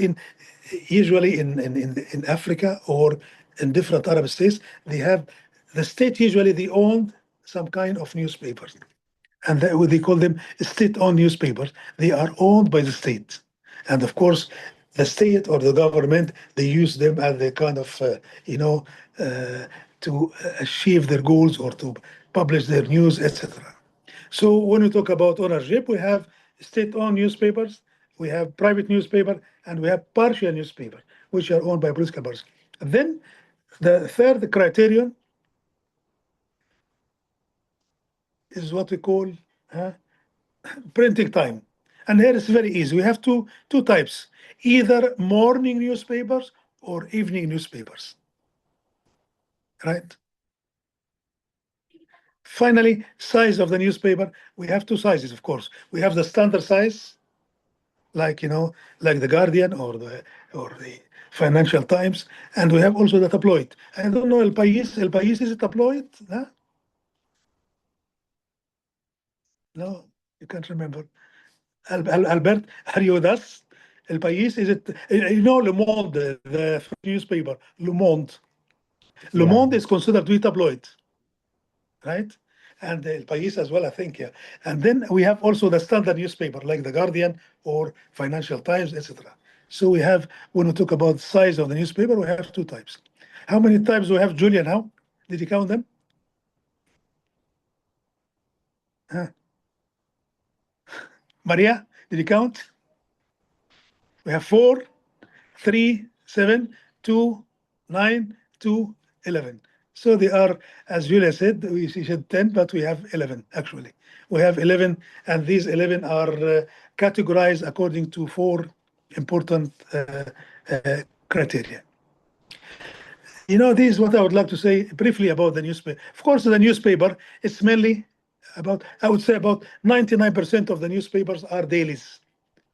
usually in Africa or in different Arab states, they have the state usually they own some kind of newspapers, and they call them state-owned newspapers. They are owned by the state, and of course, the state or the government, they use them as the kind of to achieve their goals or to publish their news, etc. So when we talk about ownership, we have state-owned newspapers, we have private newspaper, and we have partial newspaper, which are owned by political parties. Then the third criterion is what we call printing time. And here it's very easy. We have two types, either morning newspapers or evening newspapers, right? Finally, size of the newspaper. We have two sizes, of course. We have the standard size, like like the Guardian or the Financial Times, and we have also the tabloid. I don't know, El País. El País is a tabloid? No, no, you can't remember. Albert, are you with us? El País, is it? Le Monde, the newspaper, Le Monde. Le Yeah. Monde is considered to be tabloid, right? And El País as well, I think, yeah. And then we have also the standard newspaper, like the Guardian or Financial Times, etc. So we have, when we talk about size of the newspaper, we have two types. How many types do we have, Julia, now? Did you count them? Maria, did you count? We have 4, 3, 7, 2, 9, 2, 11. So they are, as Julia said, we said 10, but we have 11 actually. We have 11, and these 11 are categorized according to 4 important criteria. This is what I would like to say briefly about the newspaper. Of course, the newspaper, it's mainly about, I would say about 99% of the newspapers are dailies.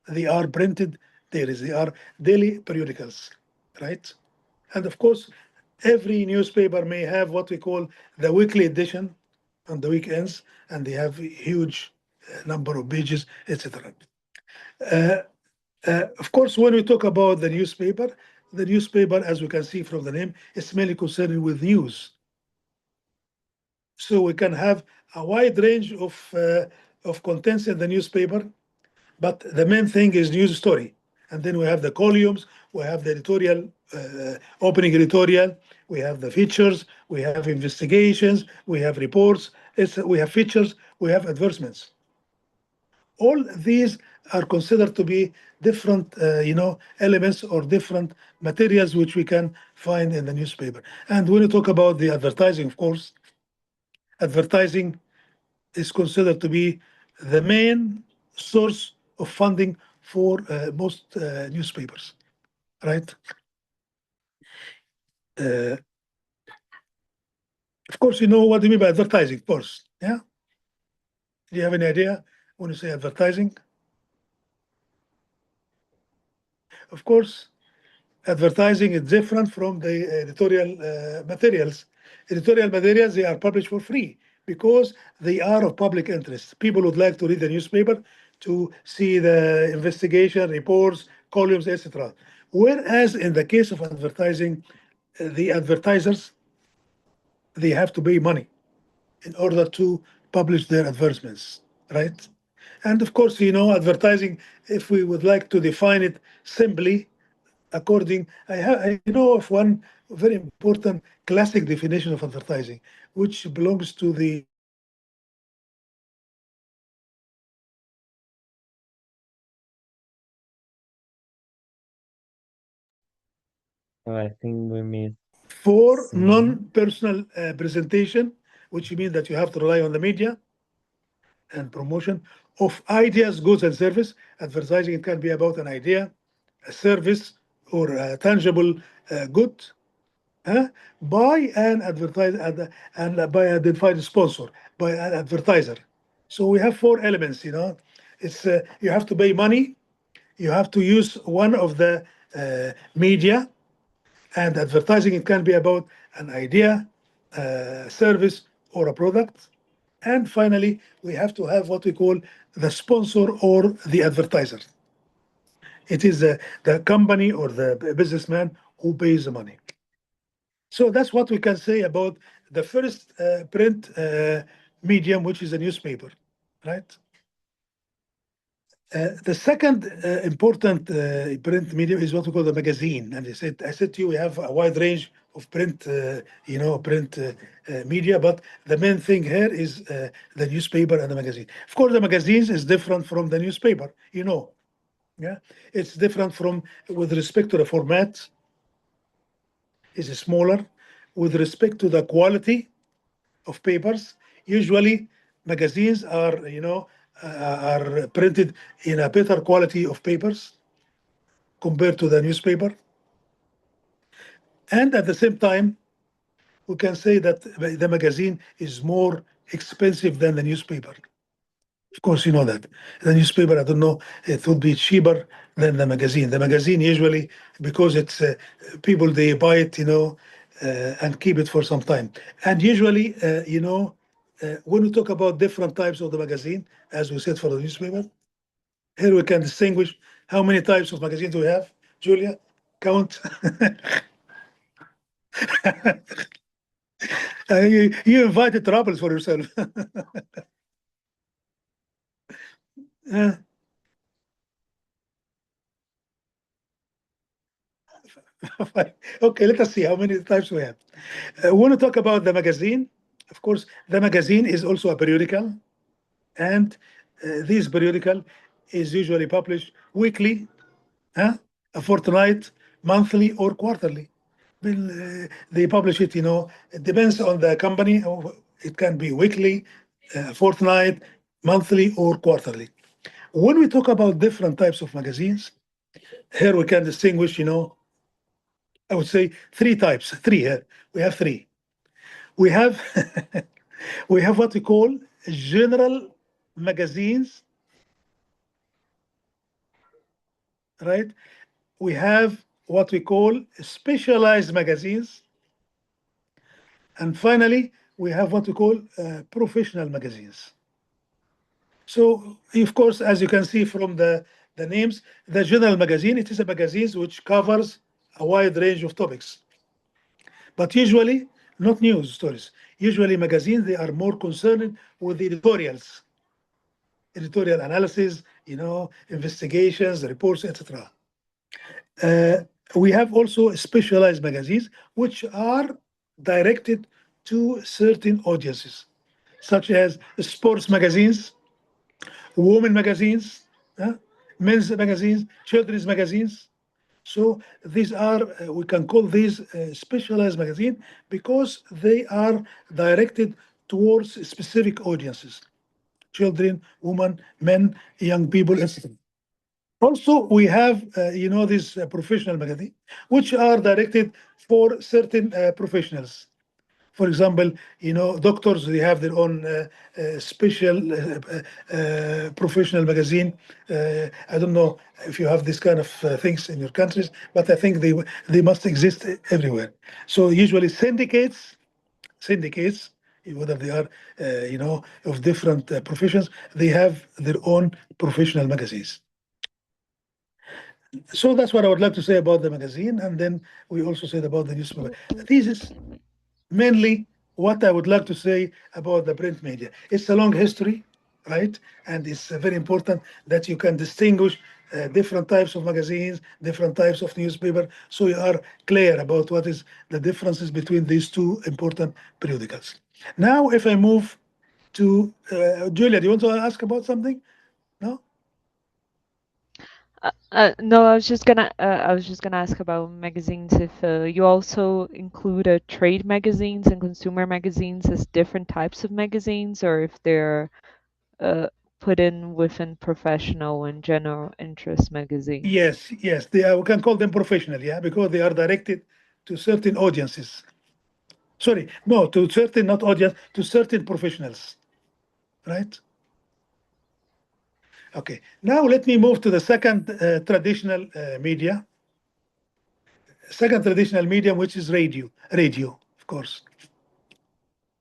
They are printed dailies. They are daily periodicals, right? And of course, every newspaper may have what we call the weekly edition on the weekends, and they have huge number of pages, etc. Of course, when we talk about the newspaper, as we can see from the name, is mainly concerned with news. So we can have a wide range of contents in the newspaper, but the main thing is news story. And then we have the columns, we have the editorial, opening editorial, we have the features, we have investigations, we have reports, we have features, we have advertisements. All these are considered to be different, elements or different materials which we can find in the newspaper. And when you talk about the advertising, of course, advertising is considered to be the main source of funding for most newspapers, right? Of course, you know what do you mean by advertising, of course, yeah? Do you have any idea when you say advertising? Of course, advertising is different from the editorial materials. Editorial materials, they are published for free because they are of public interest. People would like to read the newspaper to see the investigation, reports, columns, etc. Whereas in the case of advertising, the advertisers, they have to pay money in order to publish their advertisements, right? And of course, advertising, if we would like to define it simply, I know of one very important classic definition of advertising, which belongs to the I think we missed for Samy. non-personal presentation, which means that you have to rely on the media and promotion of ideas, goods, and service. Advertising, it can be about an idea, a service, or a tangible good, by an advertiser and by a identified sponsor, by an advertiser. So we have 4 elements. It's you have to pay money, you have to use one of the media, and advertising, it can be about an idea, service, or a product. And finally, we have to have what we call the sponsor or the advertiser. It is the company or the businessman who pays the money. So that's what we can say about the first print medium, which is a newspaper, right? The second important print medium is what we call the magazine. And I said to you, we have a wide range of print, print media, but the main thing here is the newspaper and the magazine. Of course, the magazines is different from the newspaper, Yeah, it's different from with respect to the format. Is smaller with respect to the quality of papers. Usually, magazines are are printed in a better quality of papers compared to the newspaper. And at the same time, we can say that the magazine is more expensive than the newspaper. Of course, you know that. The newspaper, I don't know, it would be cheaper than the magazine. The magazine usually, because it's people, they buy it, and keep it for some time. And usually, when we talk about different types of the magazine, as we said for the newspaper, here we can distinguish how many types of magazines we have. Julia, count. You invited troubles for yourself. Uh, okay, let us see how many types we have. When we talk about the magazine, of course, the magazine is also a periodical, and this periodical is usually published weekly, a fortnight, monthly, or quarterly. Well, they publish it, it depends on the company. It can be weekly, fortnight, monthly, or quarterly. When we talk about different types of magazines, here we can distinguish, I would say three types. Three here. We have three. We have we have what we call general magazines, right? We have what we call specialized magazines, and finally we have what we call professional magazines. So, of course, as you can see from the names, the general magazine, it is a magazine which covers a wide range of topics, but usually not news stories. Usually magazines, they are more concerned with the editorial analysis, investigations, reports, etc. Uh, we have also specialized magazines which are directed to certain audiences, such as sports magazines, women magazines, men's magazines, children's magazines. So these are, we can call these specialized magazine because they are directed towards specific audiences: children, women, men, young people, etc. Also, we have, these professional magazine, which are directed for certain professionals. For example, doctors, they have their own special professional magazine. I don't know if you have this kind of things in your countries, but I think they must exist everywhere. So usually syndicates, whether they are, of different professions, they have their own professional magazines. So that's what I would like to say about the magazine, and then we also said about the newspaper. This is mainly what I would like to say about the print media. It's a long history, right? And it's very important that you can distinguish different types of magazines, different types of newspaper, so you are clear about what is the differences between these two important periodicals. Now, if I move to Julia, do you want to ask about something? No? No, I was just gonna ask about magazines if you also include trade magazines and consumer magazines as different types of magazines, or if they're uh, put in within professional and general interest magazines. Yes, they are, we can call them professional, yeah, because they are directed to certain audiences. Sorry, no, to certain, not audience, to certain professionals, right? Okay, now let me move to the second traditional media. Second traditional medium, which is radio, of course.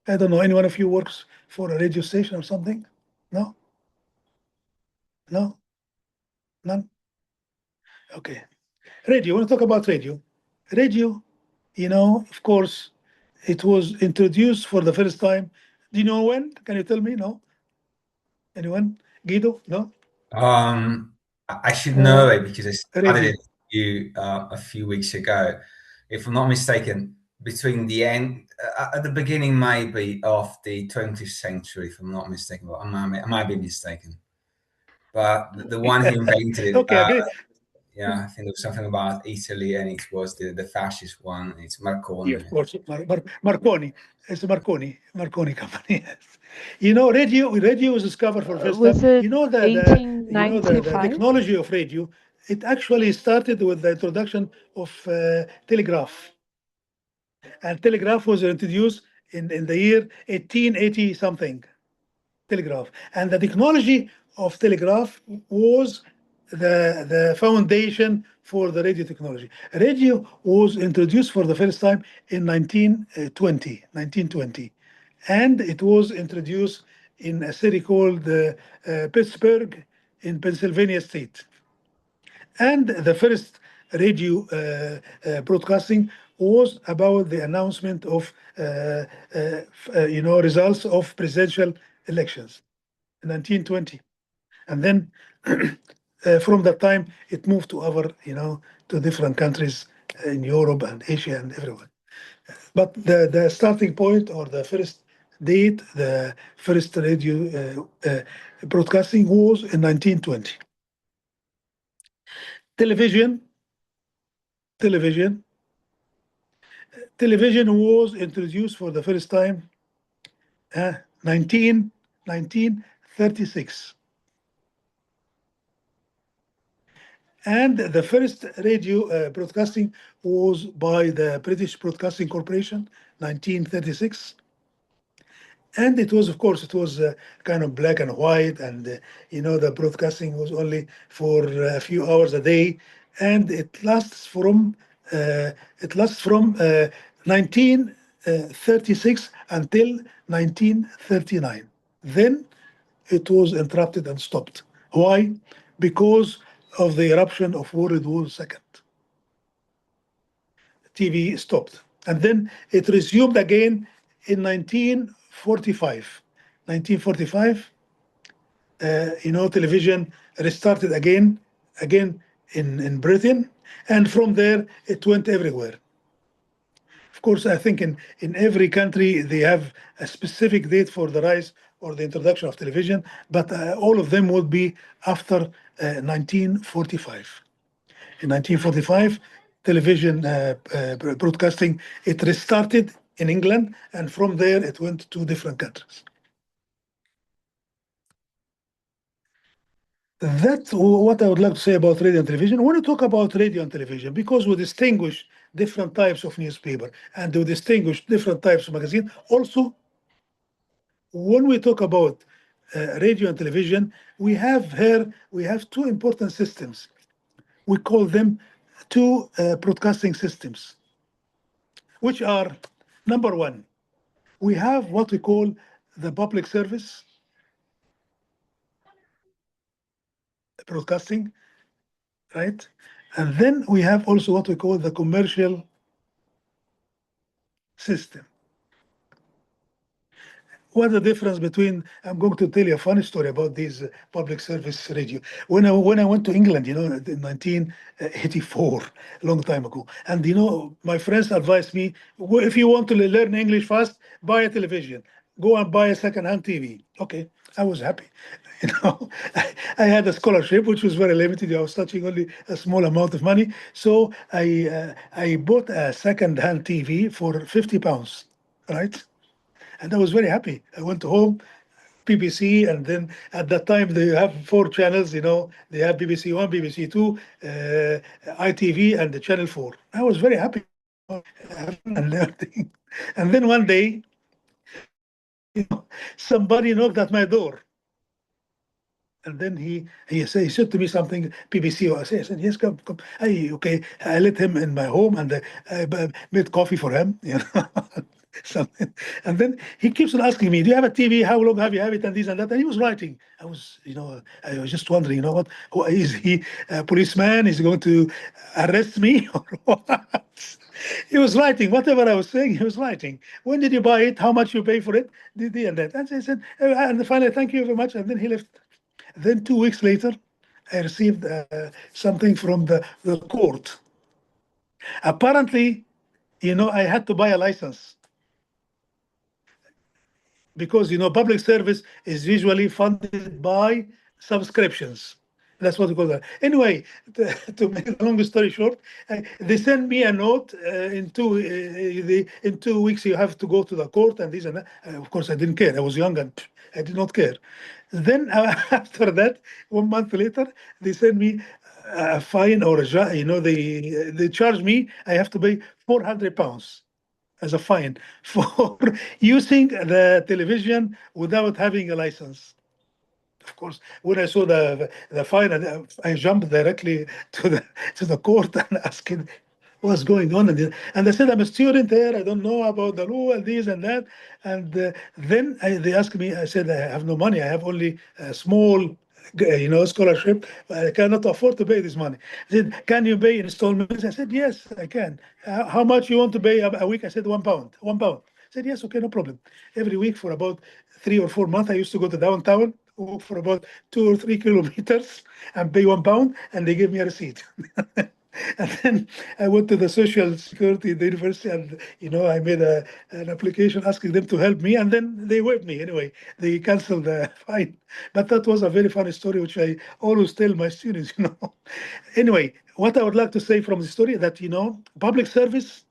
I don't know, any one of you works for a radio station or something? No? No? None? Okay. Radio, I want to talk about radio. Radio, of course, it was introduced for the first time. Do you know when? Can you tell me? No? Anyone? Guido? No? I should know Uh, it because I started radio. it a few weeks ago. If I'm not mistaken, between the end, at the beginning, maybe of the 20th century, if I'm not mistaken, but I might be mistaken. but the one he invented, Okay, agree. yeah, I think there was something about Italy, and it was the fascist one. It's Yeah, Marconi. of course, Marconi. It's a Marconi company. Yes. You know, radio was discovered for the first time. Was it You know the 1895? technology of radio. It actually started with the introduction of telegraph, and telegraph was introduced in the year 1880 something. Telegraph, and the technology of telegraph was the foundation for the radio technology. Radio was introduced for the first time in 1920, and it was introduced in a city called Pittsburgh in Pennsylvania state. And the first radio broadcasting was about the announcement of results of presidential elections in 1920. And then from that time, it moved to other, to different countries in Europe and Asia and everywhere. But the starting point or the first date, the first radio broadcasting was in 1920. Television, television, television was introduced for the first time 1936. And the first radio broadcasting was by the British Broadcasting Corporation, 1936. And it was, of course, it was kind of black and white, and the broadcasting was only for a few hours a day, and it lasts from 1936 until 1939. Then it was interrupted and stopped. Why? Because of the eruption of World War II. TV stopped. And then it resumed again in 1945. 1945, television restarted again in Britain. And from there, it went everywhere. Of course, I think in every country, they have a specific date for the rise or the introduction of television, but all of them would be after 1945. In 1945, television broadcasting, it restarted in England, and from there it went to different countries. That's what I would like to say about radio and television. I want to talk about radio and television because we distinguish different types of newspaper and we distinguish different types of magazine. Also, when we talk about radio and television, we have two important systems. We call them two broadcasting systems, which are number one, we have what we call the public service broadcasting, right? And then we have also what we call the commercial system. What's the difference between? I'm going to tell you a funny story about these public service radio. When I went to England, in 1984, a long time ago, and my friends advised me, if you want to learn English fast, buy a television, go and buy a second-hand TV. Okay, I was happy. I had a scholarship which was very limited. I was touching only a small amount of money, so I bought a second-hand TV for £50, right? And I was very happy. I went home, BBC, and then at that time they have four channels. They have BBC One, BBC Two, ITV, and the Channel 4. I was very happy and learning. And then one day, somebody knocked at my door. And then he said to me something, BBC. I said, yes, come. Hey, okay. I let him in my home, and I made coffee for him. Something. And then he keeps on asking me, do you have a TV? How long have you had it? And this and that. And he was writing. I was just wondering, who is he? A policeman? Is he going to arrest me or what? He was writing whatever I was saying. He was writing. When did you buy it? How much you pay for it? And that. And I said, and finally, thank you very much. And then he left. Then 2 weeks later, I received something from the court. Apparently, I had to buy a license because public service is usually funded by subscriptions. That's what we call that. Anyway, to make a long story short, they sent me a note in 2 weeks you have to go to the court and this and that. Of course, I didn't care. I was young and I did not care. Then after that, 1 month later, they sent me a fine or they charge me. I have to pay £400 as a fine for using the television without having a license. Of course, when I saw the fine, I jumped directly to the court and asking what's going on. And I said, I'm a student here. I don't know about the law and this and that. And then they asked me. I said, I have no money. I have only a small, scholarship. I cannot afford to pay this money. I said, can you pay installments? I said, yes, I can. How much you want to pay a week? I said, £1. £1. I said, yes, okay, no problem. Every week for about 3 or 4 months, I used to go to downtown, walk for about 2 or 3 kilometers and pay £1, and they gave me a receipt. And then I went to the social security in the university, and I made an application asking them to help me, and then they waived me. Anyway, they canceled the fine. But that was a very funny story, which I always tell my students. Anyway, what I would like to say from the story that public service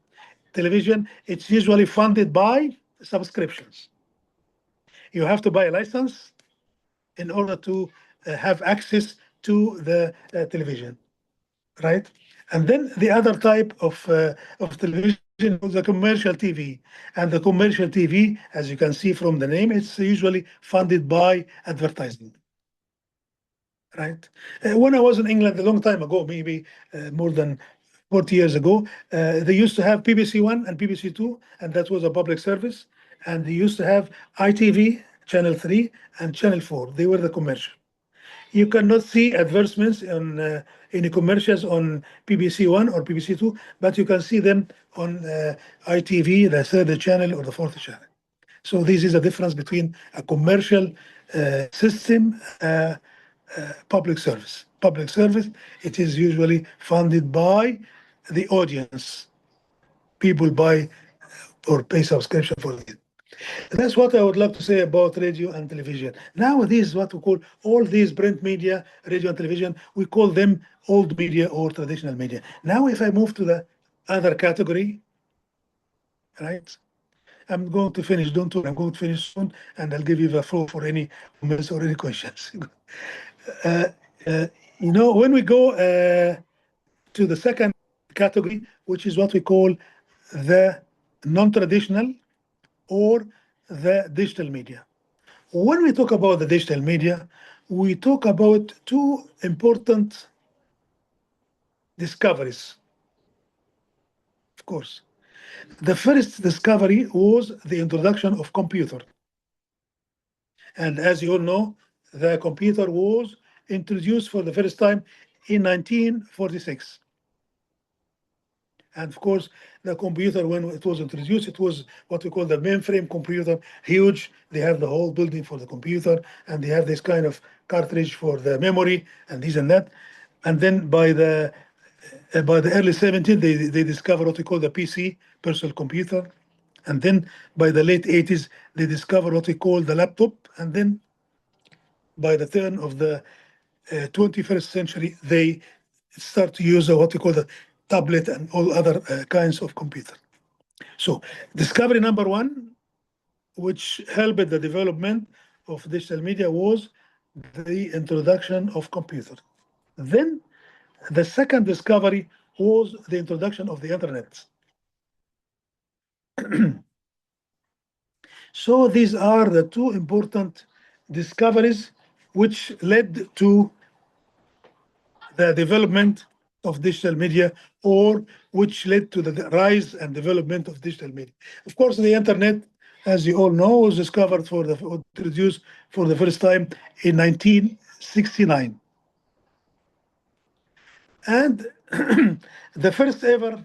television, it's usually funded by subscriptions. You have to buy a license in order to have access to the television, right? And then the other type of television is the commercial TV. And the commercial TV, as you can see from the name, it's usually funded by advertising, right? When I was in England a long time ago, maybe more than 40 years ago, they used to have BBC One and BBC Two, and that was a public service. And they used to have ITV, Channel 3, and Channel 4. They were the commercial. You cannot see advertisements on any commercials on BBC One or BBC Two, but you can see them on ITV, the third channel or the fourth channel. So this is a difference between a commercial system, public service. Public service, it is usually funded by the audience. People buy or pay subscription for it. That's what I would like to say about radio and television. Nowadays, what we call all these print media, radio and television, we call them old media or traditional media. Now, if I move to the other category, right? I'm going to finish. Don't worry, I'm going to finish soon, and I'll give you the floor for any comments or any questions. When we go to the second category, which is what we call the non-traditional or the digital media. When we talk about the digital media, we talk about two important discoveries. Of course, the first discovery was the introduction of computer. And as you all know, the computer was introduced for the first time in 1946. And of course, the computer, when it was introduced, it was what we call the mainframe computer, huge. They have the whole building for the computer, and they have this kind of cartridge for the memory and this and that. And then by the early 70s, they discovered what we call the PC, personal computer. And then by the late 80s, they discovered what we call the laptop. And then by the turn of the 21st century, they start to use what we call the tablet and all other kinds of computer. So discovery number one, which helped the development of digital media, was the introduction of computer. Then the second discovery was the introduction of the internet. So these are the two important discoveries which led to the development of digital media, or which led to the rise and development of digital media. Of course, the internet, as you all know, was discovered introduced for the first time in 1969. And the first ever,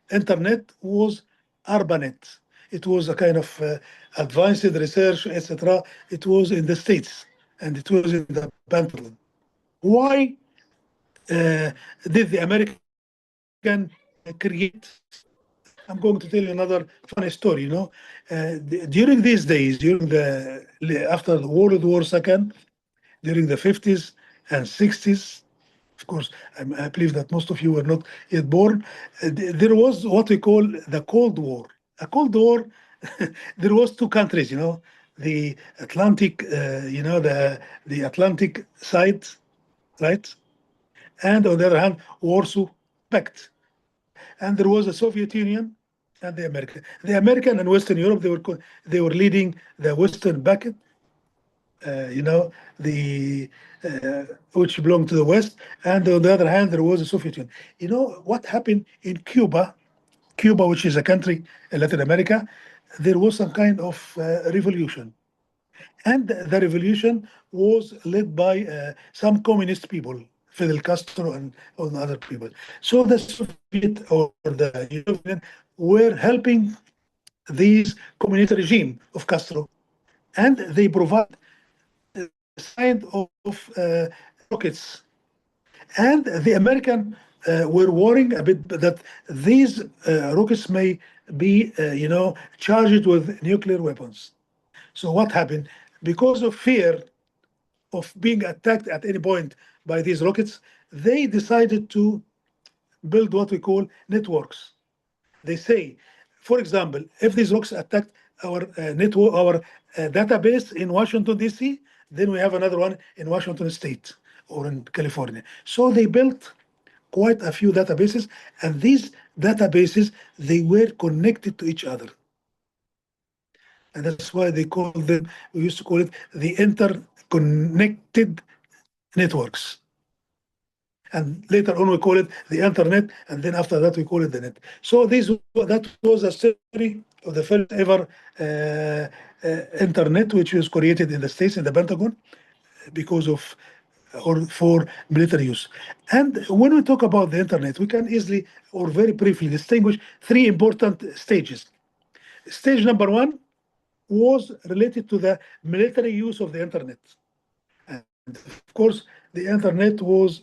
internet was ARPANET. It was a kind of advanced research, etc. It was in the States, and it was in the Pentagon. Why did the American create? I'm going to tell you another funny story. During these days, after the World War II, during the 50s and 60s. Of course, I believe that most of you were not yet born. There was what we call the Cold War. A Cold War, there was two countries, the Atlantic, the Atlantic side, right? And on the other hand, Warsaw Pact. And there was the Soviet Union and the American. The American and Western Europe, they were leading the Western Pact, the which belonged to the West, and on the other hand, there was the Soviet Union. You know what happened in Cuba? Cuba, which is a country in Latin America, there was some kind of revolution, and the revolution was led by some communist people, Fidel Castro and other people. So the Soviet or the Union were helping these communist regime of Castro, and they provide kind of rockets. And the American were worrying a bit that these rockets may be, charged with nuclear weapons. So what happened? Because of fear of being attacked at any point by these rockets, they decided to build what we call networks. They say, for example, if these rockets attacked our network, our database in Washington D.C., then we have another one in Washington State or in California. So they built quite a few databases, and these databases they were connected to each other, and that's why they call them. We used to call it the interconnected networks. And later on we call it the internet, and then after that we call it the net. So that was a story of the first ever internet, which was created in the States, in the Pentagon, because of or for military use. And when we talk about the internet, we can easily or very briefly distinguish three important stages. Stage number one was related to the military use of the internet. And of course, the internet was,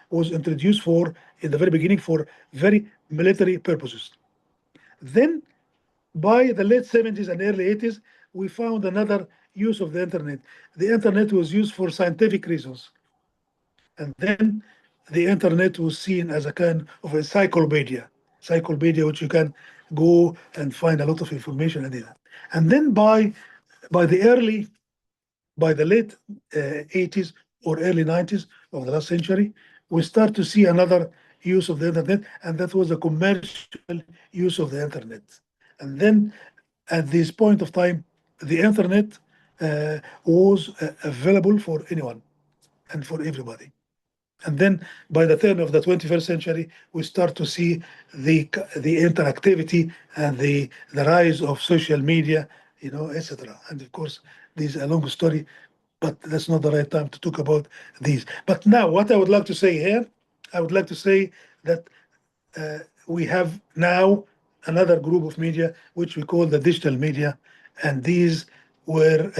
was introduced for in the very beginning for very military purposes. Then, by the late 70s and early 80s, we found another use of the internet. The internet was used for scientific reasons, and then the internet was seen as a kind of encyclopedia which you can go and find a lot of information and that. And then by the early by the late 80s or early 90s of the last century, we start to see another use of the internet, and that was the commercial use of the internet. And then at this point of time, the internet was available for anyone and for everybody. And then by the turn of the 21st century, we start to see the interactivity and the rise of social media, etc. And of course, this is a long story, but that's not the right time to talk about these. But now, what I would like to say here, I would like to say that we have now another group of media which we call the digital media, and these were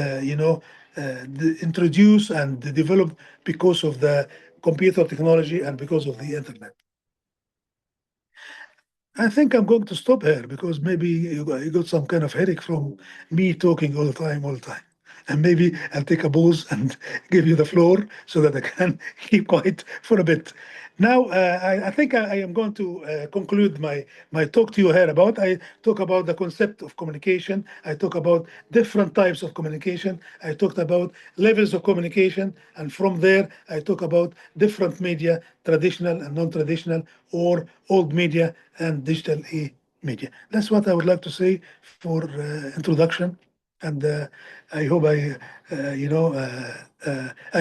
introduced and developed because of the computer technology and because of the internet. I think I'm going to stop here because maybe you got some kind of headache from me talking all the time. And maybe I'll take a pause and give you the floor so that I can keep quiet for a bit. Now, I think I am going to conclude my talk to you here about. I talk about the concept of communication. I talk about different types of communication. I talked about levels of communication. And from there, I talk about different media, traditional and non-traditional, or old media and digital media. That's what I would like to say for introduction. And I hope I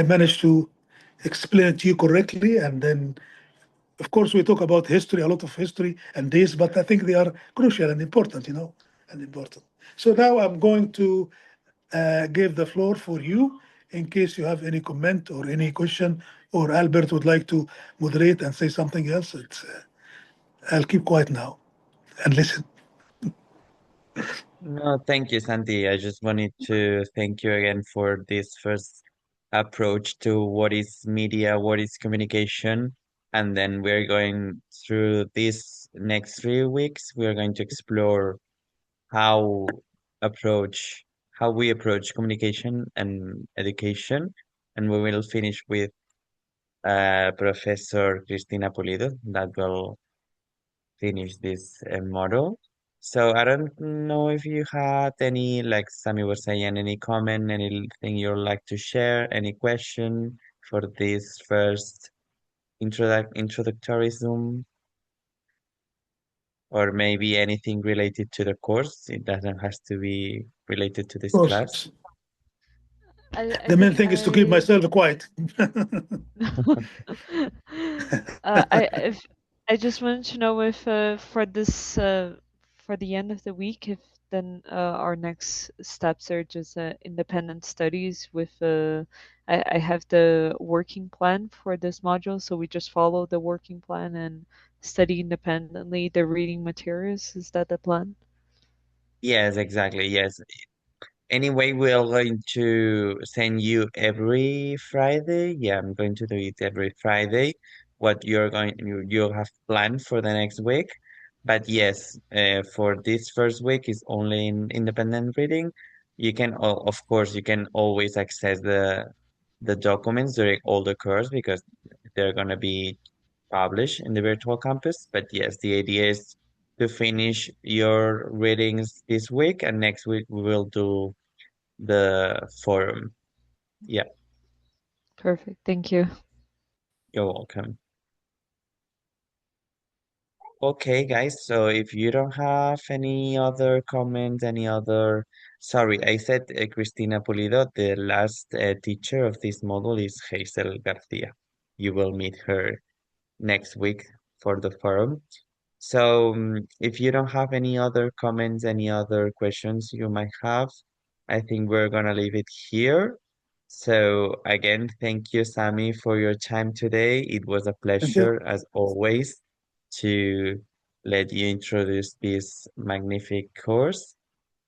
managed to explain it to you correctly. And then, of course, we talk about history, a lot of history and this, but I think they are crucial and important, and important. So now I'm going to give the floor for you in case you have any comment or any question, or Albert would like to moderate and say something else. I'll keep quiet now and listen. No, thank you, Santi. I just wanted to thank you again for this first approach to what is media, what is communication. And then we're going through these next 3 weeks, we're going to explore how approach how we approach communication and education. and we will finish with Professor Cristina Pulido that will finish this model. So I don't know if you had any, like Samy was saying, any comment, anything you'd like to share, any question for this first introductory Zoom, or maybe anything related to the course. It doesn't have to be related to this Of class. course. I The main think thing is to keep myself quiet. If I just wanted to know if for this for the end of the week, if then our next steps are just independent studies with I have the working plan for this module, so we just follow the working plan and study independently the reading materials. Is that the plan? Yes, exactly. Yes. Anyway, we're going to send you every Friday. Yeah, I'm going to do it every Friday. What you'll have planned for the next week. But yes, for this first week is only in independent reading. You can, of course, you can always access the documents during all the course because they're gonna be published in the virtual campus. But yes, the idea is to finish your readings this week, and next week we will do the forum. Yeah, Perfect. Thank you. you're welcome. Okay, guys, so if you don't have any other comments, sorry, I said Cristina Pulido, the last teacher of this module is Hazel Garcia. You will meet her next week for the forum. So, if you don't have any other comments, any other questions you might have, I think we're gonna leave it here. So, again, thank you, Samy, for your time today. It was a Thank you. pleasure, as always, to let you introduce this magnificent course.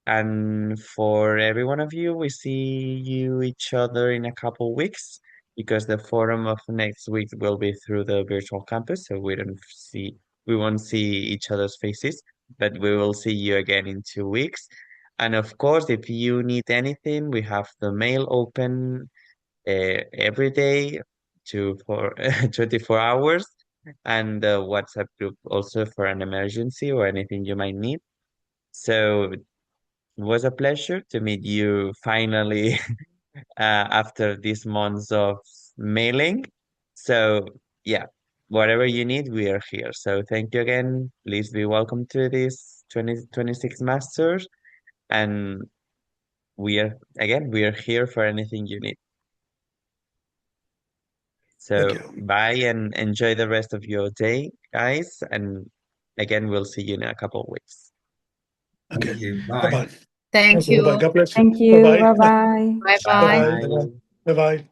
And for every one of you, we see you each other in a couple weeks because the forum of next week will be through the virtual campus, so we won't see each other's faces, but we will see you again in 2 weeks. And of course, if you need anything, we have the mail open every day for 24 hours, and the WhatsApp group also for an emergency or anything you might need. So it was a pleasure to meet you finally after these months of mailing. So, yeah, whatever you need, we are here. So, thank you again. Please be welcome to this 2026 Masters. And we are here for anything you need. Thank So, you. bye and enjoy the rest of your day, guys. And again, we'll see you in a couple of weeks. Okay. Thank you. Bye. Bye-bye. Thank Bye-bye. you. God bless you. Thank you. Bye-bye. Bye-bye. Bye bye. Bye-bye. Bye. Bye-bye. Bye-bye.